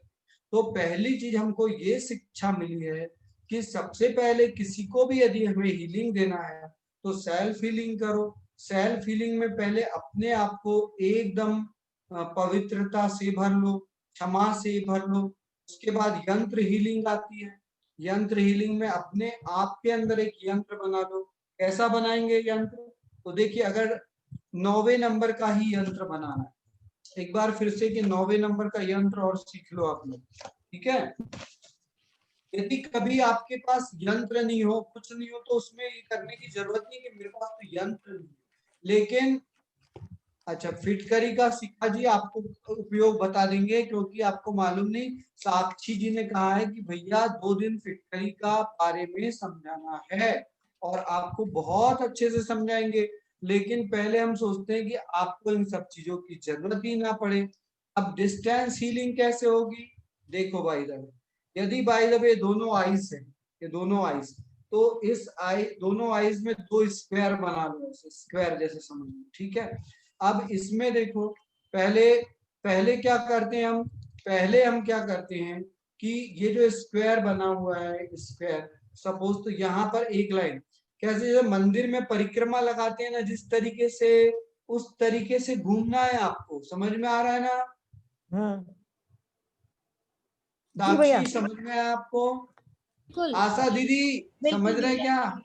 Speaker 1: तो पहली चीज हमको ये शिक्षा मिली है कि सबसे पहले किसी को भी यदि हमें हीलिंग देना है तो सेल्फ हीलिंग करो। सेल्फ हीलिंग में पहले अपने आप को एकदम पवित्रता से भर लो, क्षमा से भर लो। उसके बाद यंत्र हीलिंग आती है। यंत्र हीलिंग में अपने आप के अंदर एक यंत्र बना लो। कैसा बनाएंगे यंत्र? तो देखिए अगर 9वें नंबर का ही यंत्र बनाना है, एक बार फिर से कि 9वें नंबर का यंत्र और सीख लो आप लोग, ठीक है? यदि कभी आपके पास यंत्र नहीं हो, कुछ नहीं हो, तो उसमें ये करने की जरूरत नहीं कि मेरे पास तो यंत्र नहीं है। लेकिन अच्छा फिटकरी का सिक्का जी आपको उपयोग बता देंगे, क्योंकि आपको मालूम नहीं, साक्षी जी ने कहा है कि भैया 2 दिन फिटकरी का बारे में समझाना है, और आपको बहुत अच्छे से समझाएंगे। लेकिन पहले हम सोचते हैं कि आपको इन सब चीजों की जरूरत ही ना पड़े। अब डिस्टेंस हीलिंग कैसे होगी? देखो भाई साहब, यदि भाई साहब ये दोनों आईज है, ये दोनों आईज, तो इस आई दोनों आईज में दो स्क्वायर बना लो, स्क्वायर जैसे समझ लो, ठीक है। अब इसमें देखो, पहले पहले क्या करते हैं हम, पहले हम क्या करते हैं कि ये जो स्क्वायर बना हुआ है, स्क्वायर सपोज, तो यहाँ पर एक लाइन, कैसे जैसे मंदिर में परिक्रमा लगाते हैं ना, जिस तरीके से, उस तरीके से घूमना है आपको। समझ में आ रहा है ना
Speaker 5: जी भैया।
Speaker 1: साक्षी? समझ में आया आपको?
Speaker 2: बिल्कुल
Speaker 1: आशा दीदी समझ
Speaker 2: बिल्कुल
Speaker 1: रहे
Speaker 2: भैया।
Speaker 1: क्या?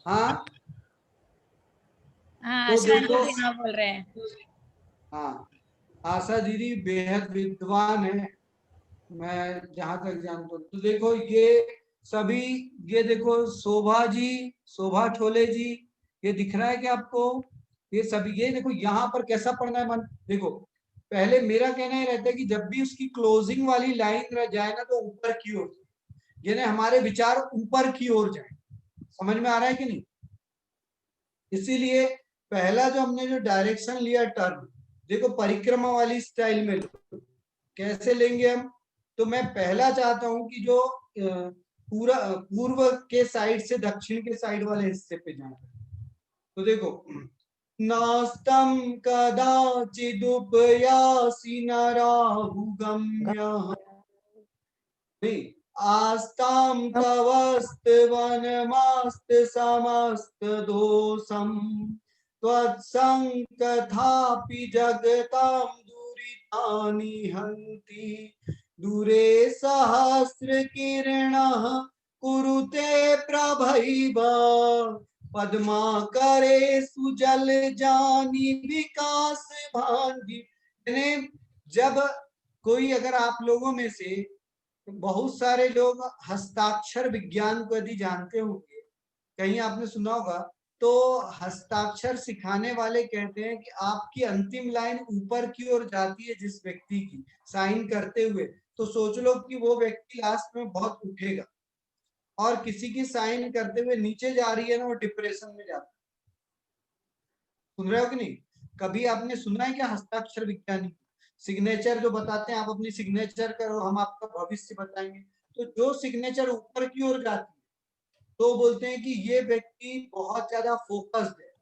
Speaker 1: हाँ,
Speaker 2: हाँ,
Speaker 1: तो
Speaker 2: आशा
Speaker 1: देखो,
Speaker 2: आंटी हाँ बोल रहे हैं।
Speaker 1: हाँ, आशा दीदी बेहद विद्वान है, मैं जहां तक जानता हूँ। तो देखो ये सभी, ये देखो शोभा जी, शोभा छोले जी, ये दिख रहा है क्या आपको? ये सभी, ये देखो यहाँ पर कैसा पढ़ना है मन। देखो, पहले मेरा कहना ही रहता है कि जब भी उसकी क्लोजिंग वाली लाइन रह जाए ना, तो ऊपर की ओर, यानी हमारे विचार ऊपर की ओर जाए। समझ में आ रहा है कि नहीं? इसीलिए पहला जो हमने जो डायरेक्शन लिया टर्न, देखो परिक्रमा वाली स्टाइल में कैसे लेंगे हम। तो मैं पहला चाहता हूं कि जो पूरा पूर्व के साइड से दक्षिण के साइड वाले हिस्से पे जाए। तो देखो, नास्तं कदाचिदुपयासि नराहुगम्यः, नहीं, आस्तां तवस्त्वनमस्तसमस्तदोषम् त्वत्सङ्कथापि जगतां दुरितानि हन्ति। दूरे सहस्रकिरणः कुरुते प्रभैव पद्माकरेषु जलजानि विकास भांति। जब कोई, अगर आप लोगों में से बहुत सारे लोग हस्ताक्षर विज्ञान को यदि जानते होंगे, कहीं आपने सुना होगा, तो हस्ताक्षर सिखाने वाले कहते हैं कि आपकी अंतिम लाइन ऊपर की ओर जाती है जिस व्यक्ति की साइन करते हुए, तो सोच लो कि वो व्यक्ति लास्ट में बहुत उठेगा, और किसी की साइन करते हुए नीचे जा रही है ना, वो डिप्रेशन में जाता है। सुन रहे हो कि नहीं? कभी आपने सुना है क्या हस्ताक्षर विज्ञानी सिग्नेचर जो बताते हैं, आप अपनी सिग्नेचर करो, हम आपका भविष्य बताएंगे। तो जो सिग्नेचर ऊपर की ओर जाती है, तो बोलते हैं कि ये व्यक्ति बहुत ज्यादा फोकस्ड है।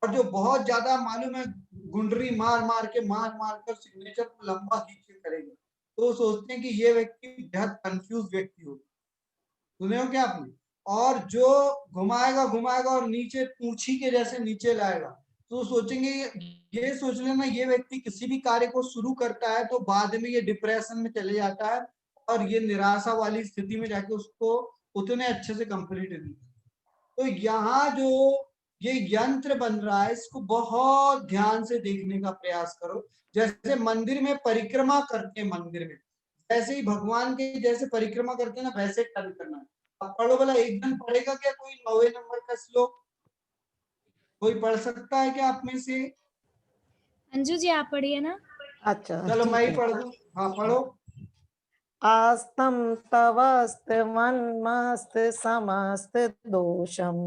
Speaker 1: और जो बहुत ज्यादा मालूम है, गुंडरी मार मार कर सिग्नेचर को लंबा खींच के करेंगे, तो सोचते हैं कि ये व्यक्ति बेहद कंफ्यूज व्यक्ति होगा। सुने हो क्या आपने? और जो घुमाएगा घुमाएगा और नीचे पूंछी के जैसे नीचे लाएगा, तो सोचेंगे, ये सोच लेना, ये व्यक्ति किसी भी कार्य को शुरू करता है तो बाद में ये डिप्रेशन में चले जाता है, और ये निराशा वाली स्थिति में जाके उसको उतने अच्छे से कंप्लीट नहीं। तो यहाँ जो ये यंत्र बन रहा है, इसको बहुत ध्यान से देखने का प्रयास करो। जैसे मंदिर में परिक्रमा करते हैं, मंदिर में जैसे ही भगवान के जैसे परिक्रमा करते हैं ना, वैसे टर्न करना है। अब पढ़ो भला, एक दिन पढ़ेगा क्या कोई 9वें नंबर का श्लोक? कोई पढ़ सकता है क्या आप में से?
Speaker 2: अंजू जी आप पढ़िए ना।
Speaker 5: अच्छा
Speaker 1: चलो मैं
Speaker 5: ठीक
Speaker 1: ही
Speaker 5: है।
Speaker 1: पढ़ दूं। हाँ पढ़ो।
Speaker 5: आस्तं तवस्त्वन्मस्त समस्त दोषम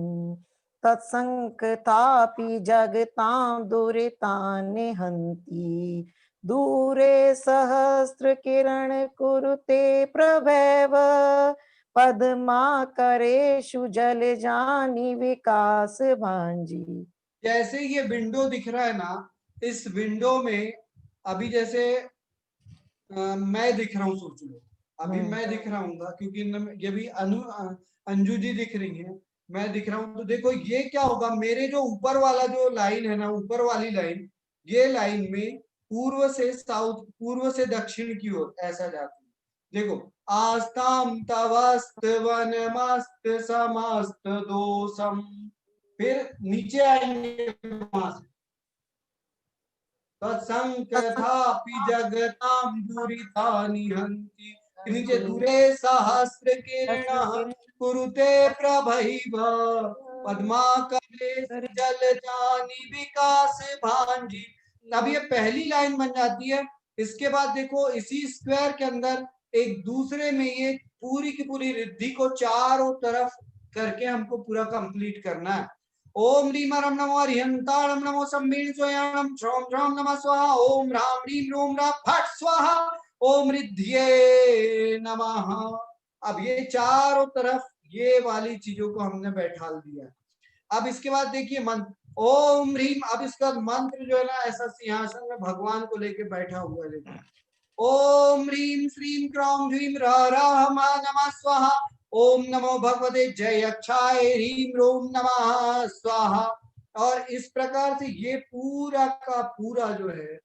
Speaker 5: तत्संकतापि जगतां दुरितानि हन्ति। दूरे सहस्र किरण कुरुते प्रभैव पद्माकरेषु जलजानि विकास भांजी।
Speaker 1: जैसे ये विंडो दिख रहा है ना, इस विंडो में अभी जैसे मैं दिख रहा हूँ, सोच लो अभी मैं दिख रहा हूँ, क्योंकि ये भी अंजू जी दिख रही है, मैं दिख रहा हूँ। तो देखो ये क्या होगा, मेरे जो ऊपर वाला जो लाइन है ना, ऊपर वाली लाइन, ये लाइन में पूर्व से साउथ, पूर्व से दक्षिण की ओर ऐसा जाती है। देखो, आस्ताम तवस्त वनमस्त समस्त दोषम, फिर नीचे आएंगे वहां से, तत्संकथापि जगतां दुरितानि हन्ति। नीचे, दूरे सहस्र किरणः कुरुते प्रभैव पद्माकरेषु जलजानि विकास भांजी। अब ये पहली लाइन बन जाती है। इसके बाद देखो, इसी स्क्वायर के अंदर एक दूसरे में ये पूरी की पूरी रिद्धि को चारों तरफ करके हमको पूरा कंप्लीट करना है। ओम ह्रीम हरम नमो हरिहंताणम नमो सम्मीन स्वयाणम श्रोम श्रोम नमः स्वाहा। ओम राम ह्रीम रोम रा फट स्वाहा। ओम रिद्धिये नमः। अब ये चारों तरफ ये वाली चीजों को हमने बैठा दिया। अब इसके बाद देखिए मंत्र ओम ह्रीम। अब इसका मंत्र जो है ना ऐसा सिंहासन में भगवान को लेके बैठा हुआ है। देखिए ओम ह्रीम श्रीम क्रौम ह्रीम नमः स्वाहा। ओम नमो भगवते जय अक्षाय ह्रीम रोम नमः स्वाहा। और इस प्रकार से ये पूरा का पूरा जो है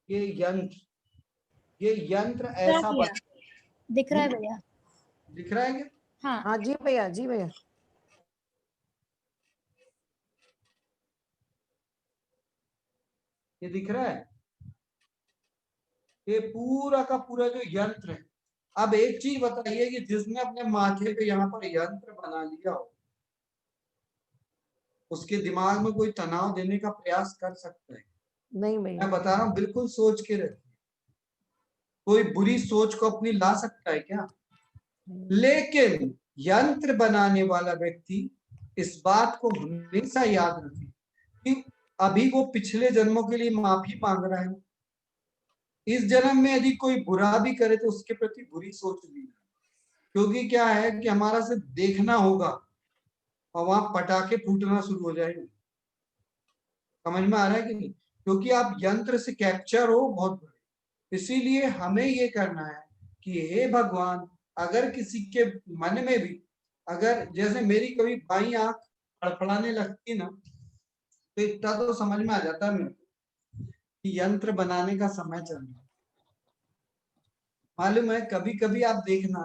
Speaker 1: ये यंत्र ऐसा
Speaker 2: दिख रहा है भैया?
Speaker 1: दिख रहा है क्या?
Speaker 2: हाँ
Speaker 5: हाँ जी भैया, जी भैया।
Speaker 1: ये दिख रहा है? ये पूरा का पूरा जो यंत्र है। अब एक चीज बताइए कि जिसने अपने माथे पे यहाँ पर यंत्र बना लिया हो उसके दिमाग में कोई तनाव देने का प्रयास कर सकता है?
Speaker 5: नहीं भैया।
Speaker 1: मैं बता रहा हूँ बिल्कुल सोच के रखिए। कोई बुरी सोच को अपनी ला सकता है क्या? लेकिन यंत्र बनाने वाला व्यक्ति इस बात को हमेशा याद रखे कि अभी वो पिछले जन्मों के लिए माफी मांग रहा है। इस जन्म में यदि कोई बुरा भी करे तो उसके प्रति बुरी सोच नहीं, क्योंकि क्या है कि हमारा सिर्फ देखना होगा और वहां पटाखे फूटना शुरू हो जाएंगे। समझ में आ रहा है कि नहीं? क्योंकि आप यंत्र से कैप्चर हो बहुत बड़े। इसीलिए हमें ये करना है कि हे भगवान, अगर किसी के मन में भी अगर जैसे मेरी कभी बाई आंख फड़फड़ाने लगती ना तो इतना तो समझ में आ जाता है मेरे को कि यंत्र बनाने का समय चल रहा है। मालूम है कभी कभी आप देखना,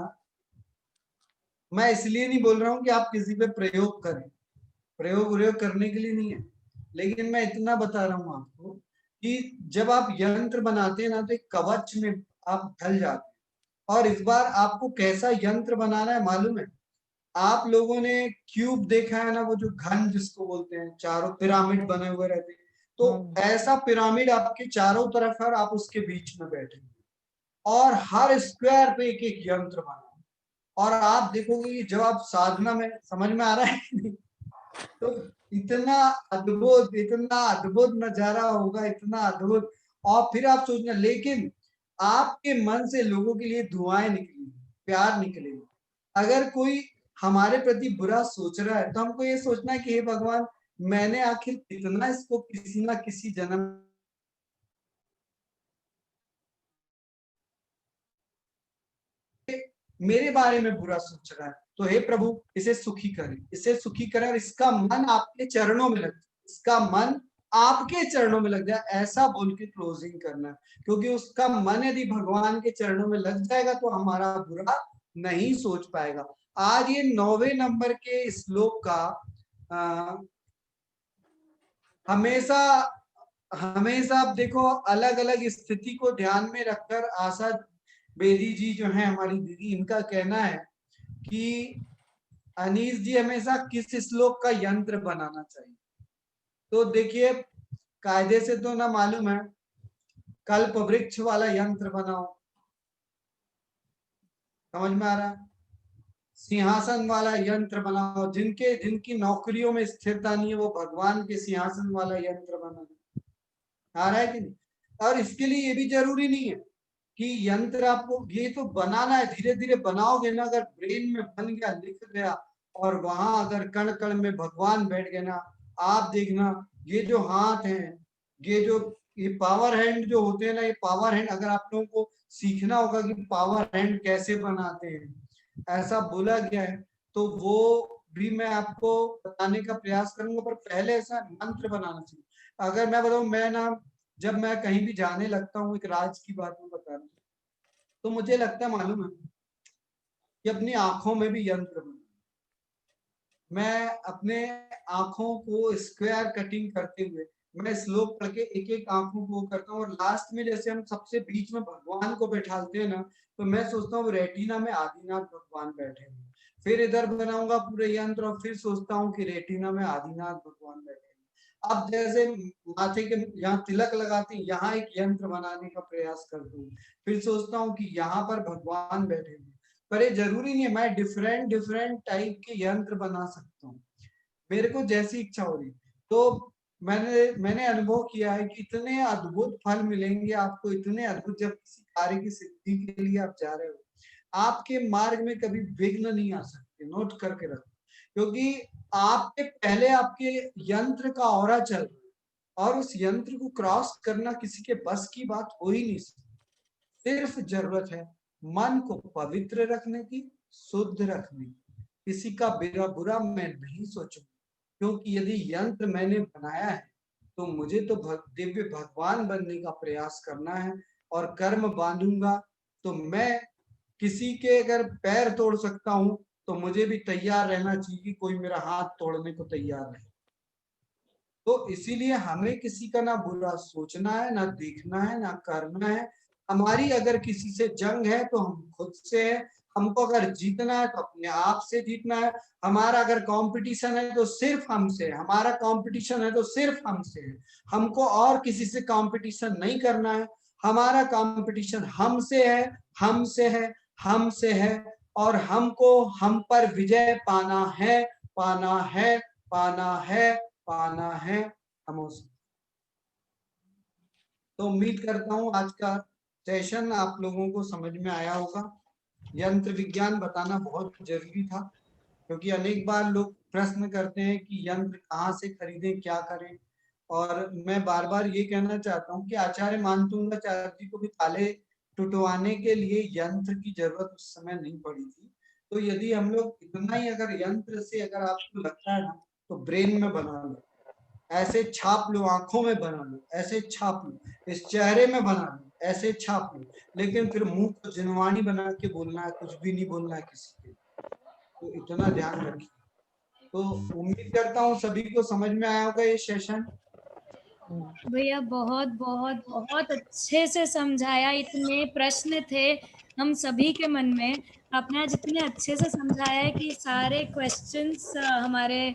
Speaker 1: मैं इसलिए नहीं बोल रहा हूं कि आप किसी पे प्रयोग करें, प्रयोग करने के लिए नहीं है, लेकिन मैं इतना बता रहा हूं आपको कि जब आप यंत्र बनाते हैं ना तो एक कवच में आप ढल जाते हैं। और इस बार आपको कैसा यंत्र बनाना है मालूम है? आप लोगों ने क्यूब देखा है ना, वो जो घन जिसको बोलते हैं, चारों पिरामिड बने हुए रहते हैं, तो ऐसा पिरामिड आपके चारों तरफ है, आप उसके बीच में बैठे और हर स्क्वायर पे एक एक यंत्र बना। और आप देखोगे कि जब आप साधना में, समझ में आ रहा है नहीं, तो इतना अद्भुत नजारा होगा, इतना अद्भुत। और फिर आप सोचना, लेकिन आपके मन से लोगों के लिए दुआएं निकलेंगी, प्यार निकलेगी। अगर कोई हमारे प्रति बुरा सोच रहा है तो हमको ये सोचना है कि हे भगवान, मैंने आखिर कितना इसको किसी ना किसी जन्म मेरे बारे में बुरा सोच रहा है, तो हे प्रभु इसे सुखी करें, इसे सुखी करें और इसका मन आपके चरणों में लग जाए, इसका मन आपके चरणों में लग जाए, ऐसा बोल के क्लोजिंग करना है। क्योंकि उसका मन यदि भगवान के चरणों में लग जाएगा तो हमारा बुरा नहीं सोच पाएगा। आज ये 9वें नंबर के श्लोक का हमेशा हमेशा आप देखो अलग अलग स्थिति को ध्यान में रखकर आशा बेदी जी जो है हमारी दीदी, इनका कहना है कि अनीस जी हमेशा किस श्लोक का यंत्र बनाना चाहिए। तो देखिए कायदे से तो ना मालूम है, कल्प वृक्ष वाला यंत्र बनाओ, समझ में आ रहा है? सिंहासन वाला यंत्र बनाओ, जिनकी नौकरियों में स्थिरता नहीं है वो भगवान के सिंहासन वाला यंत्र बनाओ। आ रहा है कि नहीं? और इसके लिए ये भी जरूरी नहीं है कि यंत्र आपको ये तो बनाना है, धीरे धीरे बनाओगे ना। अगर ब्रेन में बन गया, लिख गया और वहां अगर कण कण में भगवान बैठ गए ना, आप देखना ये जो हाथ हैं, ये पावर हैंड जो होते हैं ना, ये पावर हैंड अगर आप लोगों को सीखना होगा कि पावर हैंड कैसे बनाते हैं, ऐसा बोला गया है, तो वो भी मैं आपको बताने का प्रयास करूंगा। पर पहले ऐसा मंत्र बनाना चाहिए। अगर मैं बताऊं, मैं ना जब मैं कहीं भी जाने लगता हूँ, एक राज की बात मैं बता रहा हूँ, तो मुझे लगता है मालूम है कि अपनी आंखों में भी यंत्र बना, मैं अपने आंखों को स्क्वायर कटिंग करते हुए मैं श्लोक पढ़ के एक एक आंखों को करता हूँ। और लास्ट में जैसे हम सबसे बीच में भगवान को बैठाते हैं ना, तो मैं सोचता हूँ रेटिना में आदिनाथ भगवान बैठे हैं, फिर इधर बनाऊंगा पूरे यंत्र और फिर सोचता हूँ कि रेटिना में आदिनाथ भगवान बैठे हैं। अब जैसे माथे के यहाँ तिलक लगाते हैं, यहाँ एक यंत्र बनाने का प्रयास करता हूँ, फिर सोचता हूँ कि यहाँ पर भगवान बैठे हैं। पर ये जरूरी नहीं है मैं डिफरेंट डिफरेंट टाइप के यंत्र बना सकता हूँ, मेरे को जैसी इच्छा हो रही। तो मैंने अनुभव किया है कि इतने अद्भुत फल मिलेंगे आपको, इतने अद्भुत, जब किसी कार्य की सिद्धि के लिए आप जा रहे हो, आपके मार्ग में कभी विघ्न नहीं आ सकते, नोट करके रखो, क्योंकि आपके पहले आपके यंत्र का ऑरा चल रहा है और उस यंत्र को क्रॉस करना किसी के बस की बात हो ही नहीं सकती। सिर्फ जरूरत है मन को पवित्र रखने की, शुद्ध रखने की। किसी का बुरा मैं नहीं सोचूंगा, क्योंकि यदि यंत्र मैंने बनाया है तो मुझे तो दिव्य भगवान बनने का प्रयास करना है, और कर्म बांधूंगा तो मैं किसी के अगर पैर तोड़ सकता हूं तो मुझे भी तैयार रहना चाहिए कि कोई मेरा हाथ तोड़ने को तैयार है। तो इसीलिए हमें किसी का ना बुरा सोचना है, ना देखना है, ना करना है। हमारी अगर किसी से जंग है तो हम खुद से है, हमको अगर जीतना है तो अपने आप से जीतना है। हमारा अगर कंपटीशन है तो सिर्फ हमसे है, हमारा कंपटीशन है तो सिर्फ हमसे है, हमको और किसी से कंपटीशन नहीं करना है। हमारा कंपटीशन हमसे है, हमसे है, हमसे है, और हमको हम पर विजय पाना है, पाना है, पाना है, पाना है। हम तो उम्मीद करता हूँ आज का सेशन आप लोगों को समझ में आया होगा। यंत्र विज्ञान बताना बहुत जरूरी था, क्योंकि अनेक बार लोग प्रश्न करते हैं कि यंत्र कहाँ से खरीदें, क्या करें। और मैं बार बार ये कहना चाहता हूँ कि आचार्य मानतुंगाचार्य जी को भी ताले टुटवाने के लिए यंत्र की जरूरत उस समय नहीं पड़ी थी। तो यदि हम लोग इतना ही अगर यंत्र से अगर आपको लगता है ना, तो ब्रेन में बना लो, ऐसे छाप लो, आंखों में बना लो, ऐसे छाप लो, इस चेहरे में बना लो, ऐसे छाप लो, लेकिन फिर मुंह को जिनवानी बना के बोलना है, कुछ भी नहीं बोलना है किसी के। तो इतना ध्यान रखिए। तो उम्मीद करता हूँ सभी को समझ में आया होगा ये सेशन।
Speaker 2: भैया बहुत बहुत बहुत अच्छे से समझाया, इतने प्रश्न थे हम सभी के मन में, आपने आज इतने अच्छे से समझाया है कि सारे क्वेश्चंस हमारे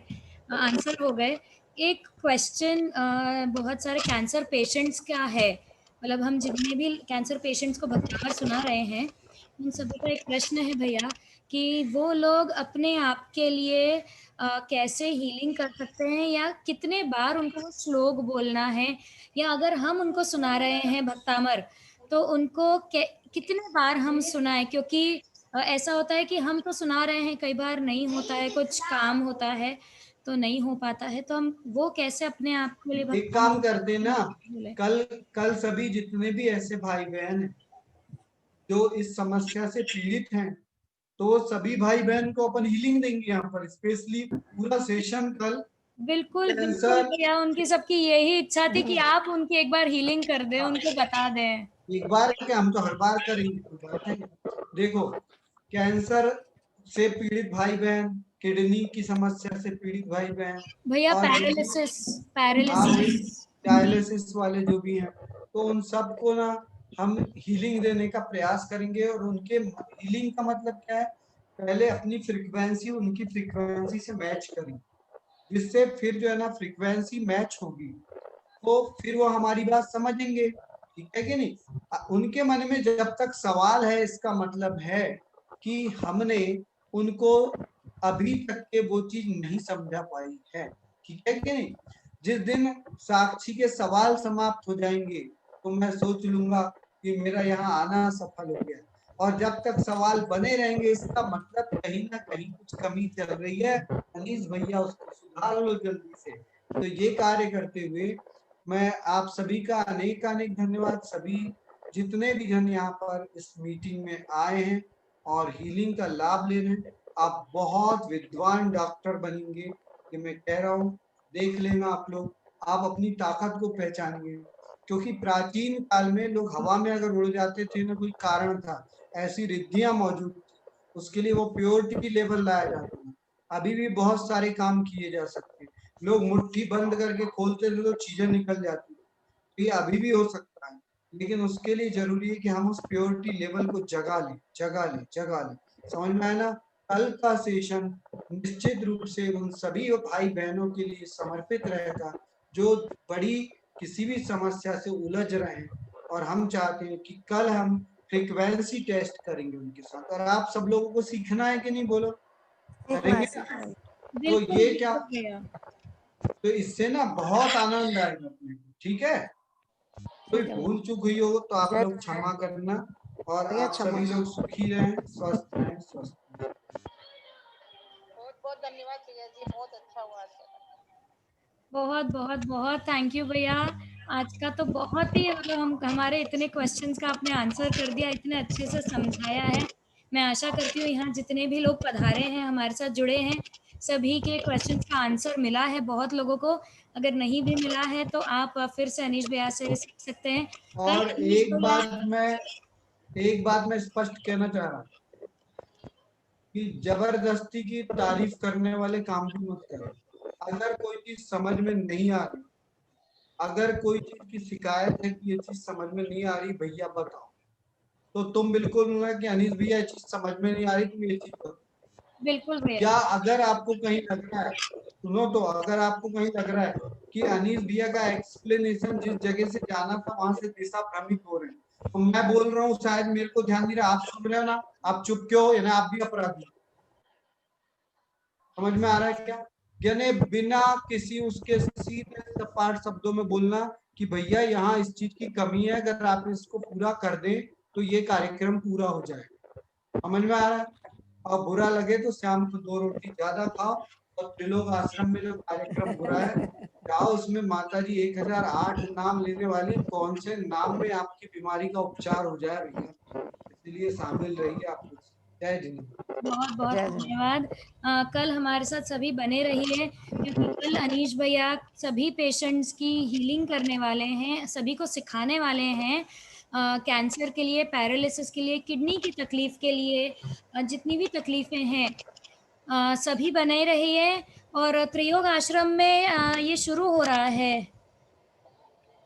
Speaker 2: आंसर हो गए। एक क्वेश्चन बहुत सारे कैंसर पेशेंट्स का है, मतलब हम जितने भी कैंसर पेशेंट्स को भक्तिमार सुना रहे हैं उन सभी का एक प्रश्न है भैया कि वो लोग अपने आप के लिए कैसे हीलिंग कर सकते हैं, या कितने बार उनको वो श्लोक बोलना है, या अगर हम उनको सुना रहे हैं भक्तामर तो उनको कितने बार हम सुनाएं, क्योंकि ऐसा होता है कि हम तो सुना रहे हैं, कई बार नहीं होता है, कुछ काम होता है तो नहीं हो पाता है, तो हम वो कैसे अपने आप के लिए
Speaker 1: एक काम करते ना, कल सभी जितने भी ऐसे भाई बहन हैं जो इस समस्या से पीड़ित हैं, तो सभी भाई बहन को अपन हीलिंग देंगे यहाँ पर स्पेशली पूरा सेशन कल।
Speaker 2: बिल्कुल बिल्कुल भैया, उनकी सबकी यही इच्छा थी कि आप उनकी एक बार हीलिंग कर दें, उनको बता दें।
Speaker 1: एक बार क्या, हम तो हर बार करेंगे, कोई बात है। देखो, कैंसर से पीड़ित भाई बहन, किडनी की समस्या से पीड़ित भाई बहन,
Speaker 2: भैया
Speaker 1: और डायलिसिस वाले जो भी हैं, तो उन सबको ना हम हीलिंग देने का प्रयास करेंगे। और उनके हीलिंग का मतलब क्या है, पहले अपनी फ्रीक्वेंसी उनकी फ्रीक्वेंसी से मैच करेंगे, जिससे फिर जो है ना फ्रीक्वेंसी मैच होगी तो फिर वो हमारी बात समझेंगे, ठीक है कि नहीं। उनके मन में जब तक सवाल है, इसका मतलब है कि हमने उनको अभी तक के वो चीज नहीं समझा पाई है, ठीक है कि नहीं। जिस दिन साक्षी के सवाल समाप्त हो जाएंगे तो मैं सोच लूंगा कि मेरा यहाँ आना सफल हो गया। और जब तक सवाल बने रहेंगे, इसका मतलब कहीं ना कहीं कुछ कमी चल रही है, अनीस भैया उसको सुधार लो जल्दी से। तो ये कार्य करते हुए मैं आप सभी का अनेक अनेक धन्यवाद। सभी जितने भी जन यहाँ पर इस मीटिंग में आए हैं और हीलिंग का लाभ ले रहे हैं, आप बहुत विद्वान डॉक्टर बनेंगे, ये मैं कह रहा हूँ। देख लेना आप लोग, आप अपनी ताकत को पहचानिए, क्योंकि प्राचीन काल में लोग हवा में अगर उड़ जाते थे ना, कोई कारण था, ऐसी रिद्धियां मौजूद थी, उसके लिए वो प्योरिटी लेवल लाया जाता था। अभी भी बहुत सारे काम किए जा सकते हैं, लोग मुट्ठी बंद करके खोलते थे तो चीजें निकल जाती, ये अभी भी हो सकता है, लेकिन उसके लिए जरूरी है कि हम उस प्योरिटी लेवल को जगा लें, जगा लें, जगा लें। समझ में आया ना। कल का सेशन निश्चित रूप से उन सभी भाई बहनों के लिए समर्पित रहेगा जो बड़ी किसी भी समस्या से उलझ रहे हैं, और हम चाहते हैं कि कल हम फ्रीक्वेंसी टेस्ट करेंगे उनके साथ। और आप सब लोगों को सीखना है कि नहीं, बोलो? करेंगे ना? तो
Speaker 2: बिल्कुल
Speaker 1: ये क्या,
Speaker 2: बिल्कुल भैया।
Speaker 1: तो इससे ना बहुत आनंद आएगा अपने को, ठीक है? कोई
Speaker 5: ठीक है
Speaker 1: भूल चूक हुई हो तो आप
Speaker 5: जय
Speaker 1: लोग क्षमा करना, और
Speaker 5: भैया
Speaker 1: आप
Speaker 5: क्षमा।
Speaker 1: सभी लोग सुखी रहें, स्वस्थ रहें, स्वस्थ रहें।
Speaker 3: बहुत बहुत धन्यवाद भैया जी, बहुत अच्छा हुआ आज का।
Speaker 2: बहुत बहुत बहुत थैंक यू भैया। आज का तो बहुत ही मतलब हम हमारे इतने क्वेश्चंस का आपने आंसर कर दिया, इतने अच्छे से समझाया है। मैं आशा करती हूँ यहाँ जितने भी लोग पधारे हैं, हमारे साथ जुड़े हैं, सभी के क्वेश्चंस का आंसर मिला है। बहुत लोगों को अगर नहीं भी मिला है तो आप फिर से अनीश भैया से सीख सकते हैं। कल
Speaker 1: और
Speaker 2: अनीश भैया
Speaker 1: एक बात मैं स्पष्ट कहना चाह रहा हूँ कि जबरदस्ती की तारीफ करने वाले काम भी मत करो। अगर कोई चीज समझ में नहीं आ रही, अगर कोई चीज की शिकायत है कि ये चीज समझ में नहीं आ रही, भैया बताओ, तो तुम बिल्कुल ना कि अनीश भैया ये चीज समझ में नहीं आ रही, तुम ये चीज बताओ।
Speaker 2: बिल्कुल भैया।
Speaker 1: या अगर आपको कहीं लग रहा है, सुनो तो, अगर आपको कहीं लग रहा है कि अनीश भैया का एक्सप्लेनेशन जिस जगह से जाना था वहां से दिशा भ्रमित हो रहे हैं, तो मैं बोल रहा हूँ शायद मेरे को ध्यान नहीं रहा, आप सुन रहे हो ना, आप चुप क्यों हो? यानी आप भी अपराधी हो। समझ में आ रहा है क्या? यानी बिना किसी उसके सीधे सपाट शब्दों में बोलना कि भैया यहाँ इस चीज की कमी है, अगर आप इसको पूरा कर दें तो ये कार्यक्रम पूरा हो जाएगा। समझ में आ रहा है? और बुरा लगे तो शाम को 2 रोटी ज्यादा खाओ, और त्रिलोक आश्रम में जो कार्यक्रम हो रहा है जाओ, उसमें माता जी 1008 नाम लेने वाली, कौन से नाम में आपकी बीमारी का उपचार हो जाए भैया, इसलिए शामिल रहिए आप लोग। जय जिनेंद्र।
Speaker 2: बहुत बहुत
Speaker 5: जय जय।
Speaker 2: धन्यवाद। कल हमारे साथ सभी बने रहिए, क्योंकि कल अनीश भैया सभी पेशेंट्स की हीलिंग करने वाले हैं, सभी को सिखाने वाले हैं। कैंसर के लिए, पैरालिसिस के लिए, किडनी की तकलीफ के लिए, जितनी भी तकलीफें हैं, सभी बने रहिए। और त्रियोग आश्रम में ये शुरू हो रहा है।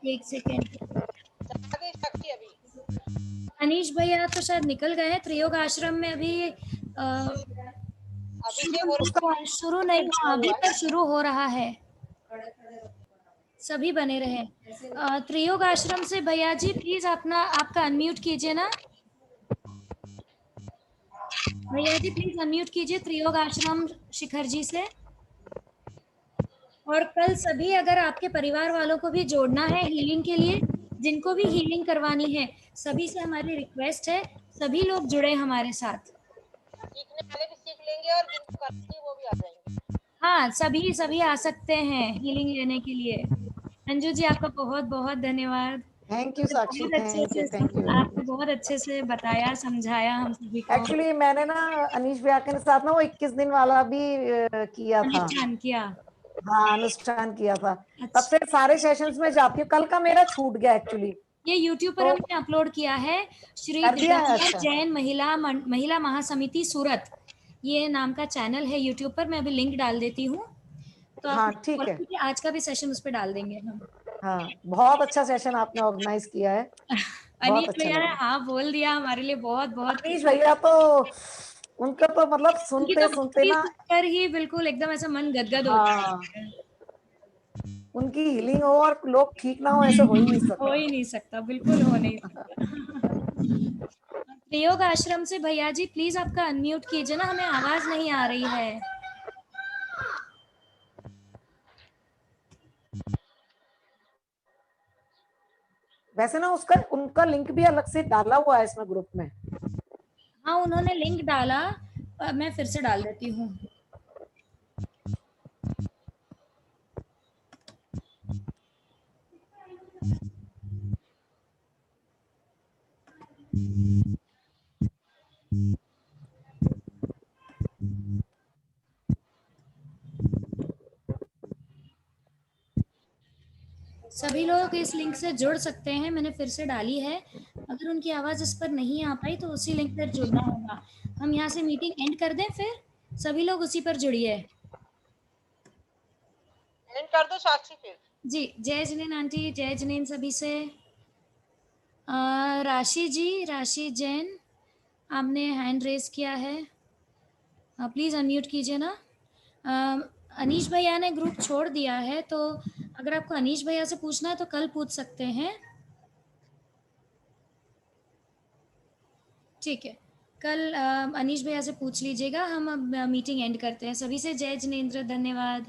Speaker 2: एक सेकेंड,
Speaker 3: आगे साक्षी अभी
Speaker 2: अनीश भैया तो शायद निकल गए हैं। त्रियोग आश्रम में अभी
Speaker 3: अभिषेक और
Speaker 2: शुरू नहीं हुआ, अभी पर शुरू हो रहा है। सभी बने रहे। त्रियोग आश्रम से भैया जी प्लीज अपना आपका अनम्यूट कीजिए ना। भैया जी प्लीज अनम्यूट कीजिए त्रियोग आश्रम शिखर जी से। और कल सभी, अगर आपके परिवार वालों को भी जोड़ना है हीलिंग के लिए, जिनको भी हीलिंग करवानी है, सभी से हमारी रिक्वेस्ट है, सभी लोग जुड़े हमारे साथ।
Speaker 3: सीखने वाले भी सीख लेंगे और जिनको करनी है वो भी आ जाएंगे।
Speaker 2: हाँ, सभी सभी आ सकते हैं हीलिंग लेने के लिए। अंजू जी आपका बहुत बहुत धन्यवाद।
Speaker 5: Thank you Sakshi, thank you
Speaker 2: आपने बहुत अच्छे से बताया, समझाया हम सभी को।
Speaker 5: एक्चुअली मैंने ना अनीश भैया के साथ ना वो 21 दिन वाला भी किया था।
Speaker 2: अनुष्ठान किया।
Speaker 5: हाँ, अनुष्ठान किया था। तब
Speaker 2: अच्छा,
Speaker 5: से सारे सेशंस में जाती हूँ। कल का मेरा छूट गया एक्चुअली।
Speaker 2: ये YouTube पर
Speaker 5: तो
Speaker 2: हमने अपलोड किया है। श्री
Speaker 5: कर दिया है?
Speaker 2: दिगंबर
Speaker 5: अच्छा
Speaker 2: जैन महिला महासमिति सूरत, ये नाम का चैनल है YouTube पर। मैं अभी लिंक डाल देती हूँ, तो आप
Speaker 5: हाँ ठीक है।
Speaker 2: follow कीजिए। आज का भी सेशन उस पर डाल देंगे हम।
Speaker 5: हाँ, बहुत अच्छा सेशन आपने ऑर्गेनाइज किया है, बहुत
Speaker 2: अनीश
Speaker 5: अच्छा
Speaker 2: भैया ने
Speaker 5: लगा।
Speaker 2: हाँ बोल दिया हमारे लिए, बहुत बहुत।
Speaker 5: अनीश भैया तो, उनका तो मतलब
Speaker 2: उनकी
Speaker 5: सुनते
Speaker 2: तो
Speaker 5: सुनते
Speaker 2: भक्ति
Speaker 5: ना,
Speaker 2: सुनकर ही बिल्कुल एकदम ऐसा मन गदगद हो जाता
Speaker 5: हाँ,
Speaker 2: है।
Speaker 5: उनकी हीलिंग हो और लोग ठीक ना हो, ऐसे हो ही नहीं
Speaker 2: हो
Speaker 5: सकता।
Speaker 2: ही नहीं सकता, बिल्कुल हो नहीं सकता। प्रयोग आश्रम से भैया जी प्लीज आपका अनम्यूट कीजिए ना, हमें आवाज नहीं आ रही है।
Speaker 5: वैसे ना उसका उनका लिंक भी अलग से डाला हुआ है इसमें ग्रुप में।
Speaker 2: हाँ, उन्होंने लिंक डाला, मैं फिर से डाल देती हूँ। सभी लोग इस लिंक से जुड़ सकते हैं, मैंने फिर से डाली है। अगर उनकी आवाज इस पर नहीं आ पाई तो उसी लिंक पर जुड़ना होगा। हम यहाँ से मीटिंग एंड कर दें, फिर सभी लोग उसी पर जुड़िए।
Speaker 3: एंड कर दो साक्षी फिर।
Speaker 2: जी, जय जिनेन आंटी, जय जिनेन सभी से। राशि जी, राशि जैन, आपने हैंड रेज किया है, प्लीज अनम्यूट कीजिए ना। अनीश भैया ने ग्रुप छोड़ दिया है, तो अगर आपको अनीश भैया से पूछना है तो कल पूछ सकते हैं। ठीक है। कल अनीश भैया से पूछ लीजिएगा। हम अब मीटिंग एंड करते हैं। सभी से जय जिनेंद्र, धन्यवाद।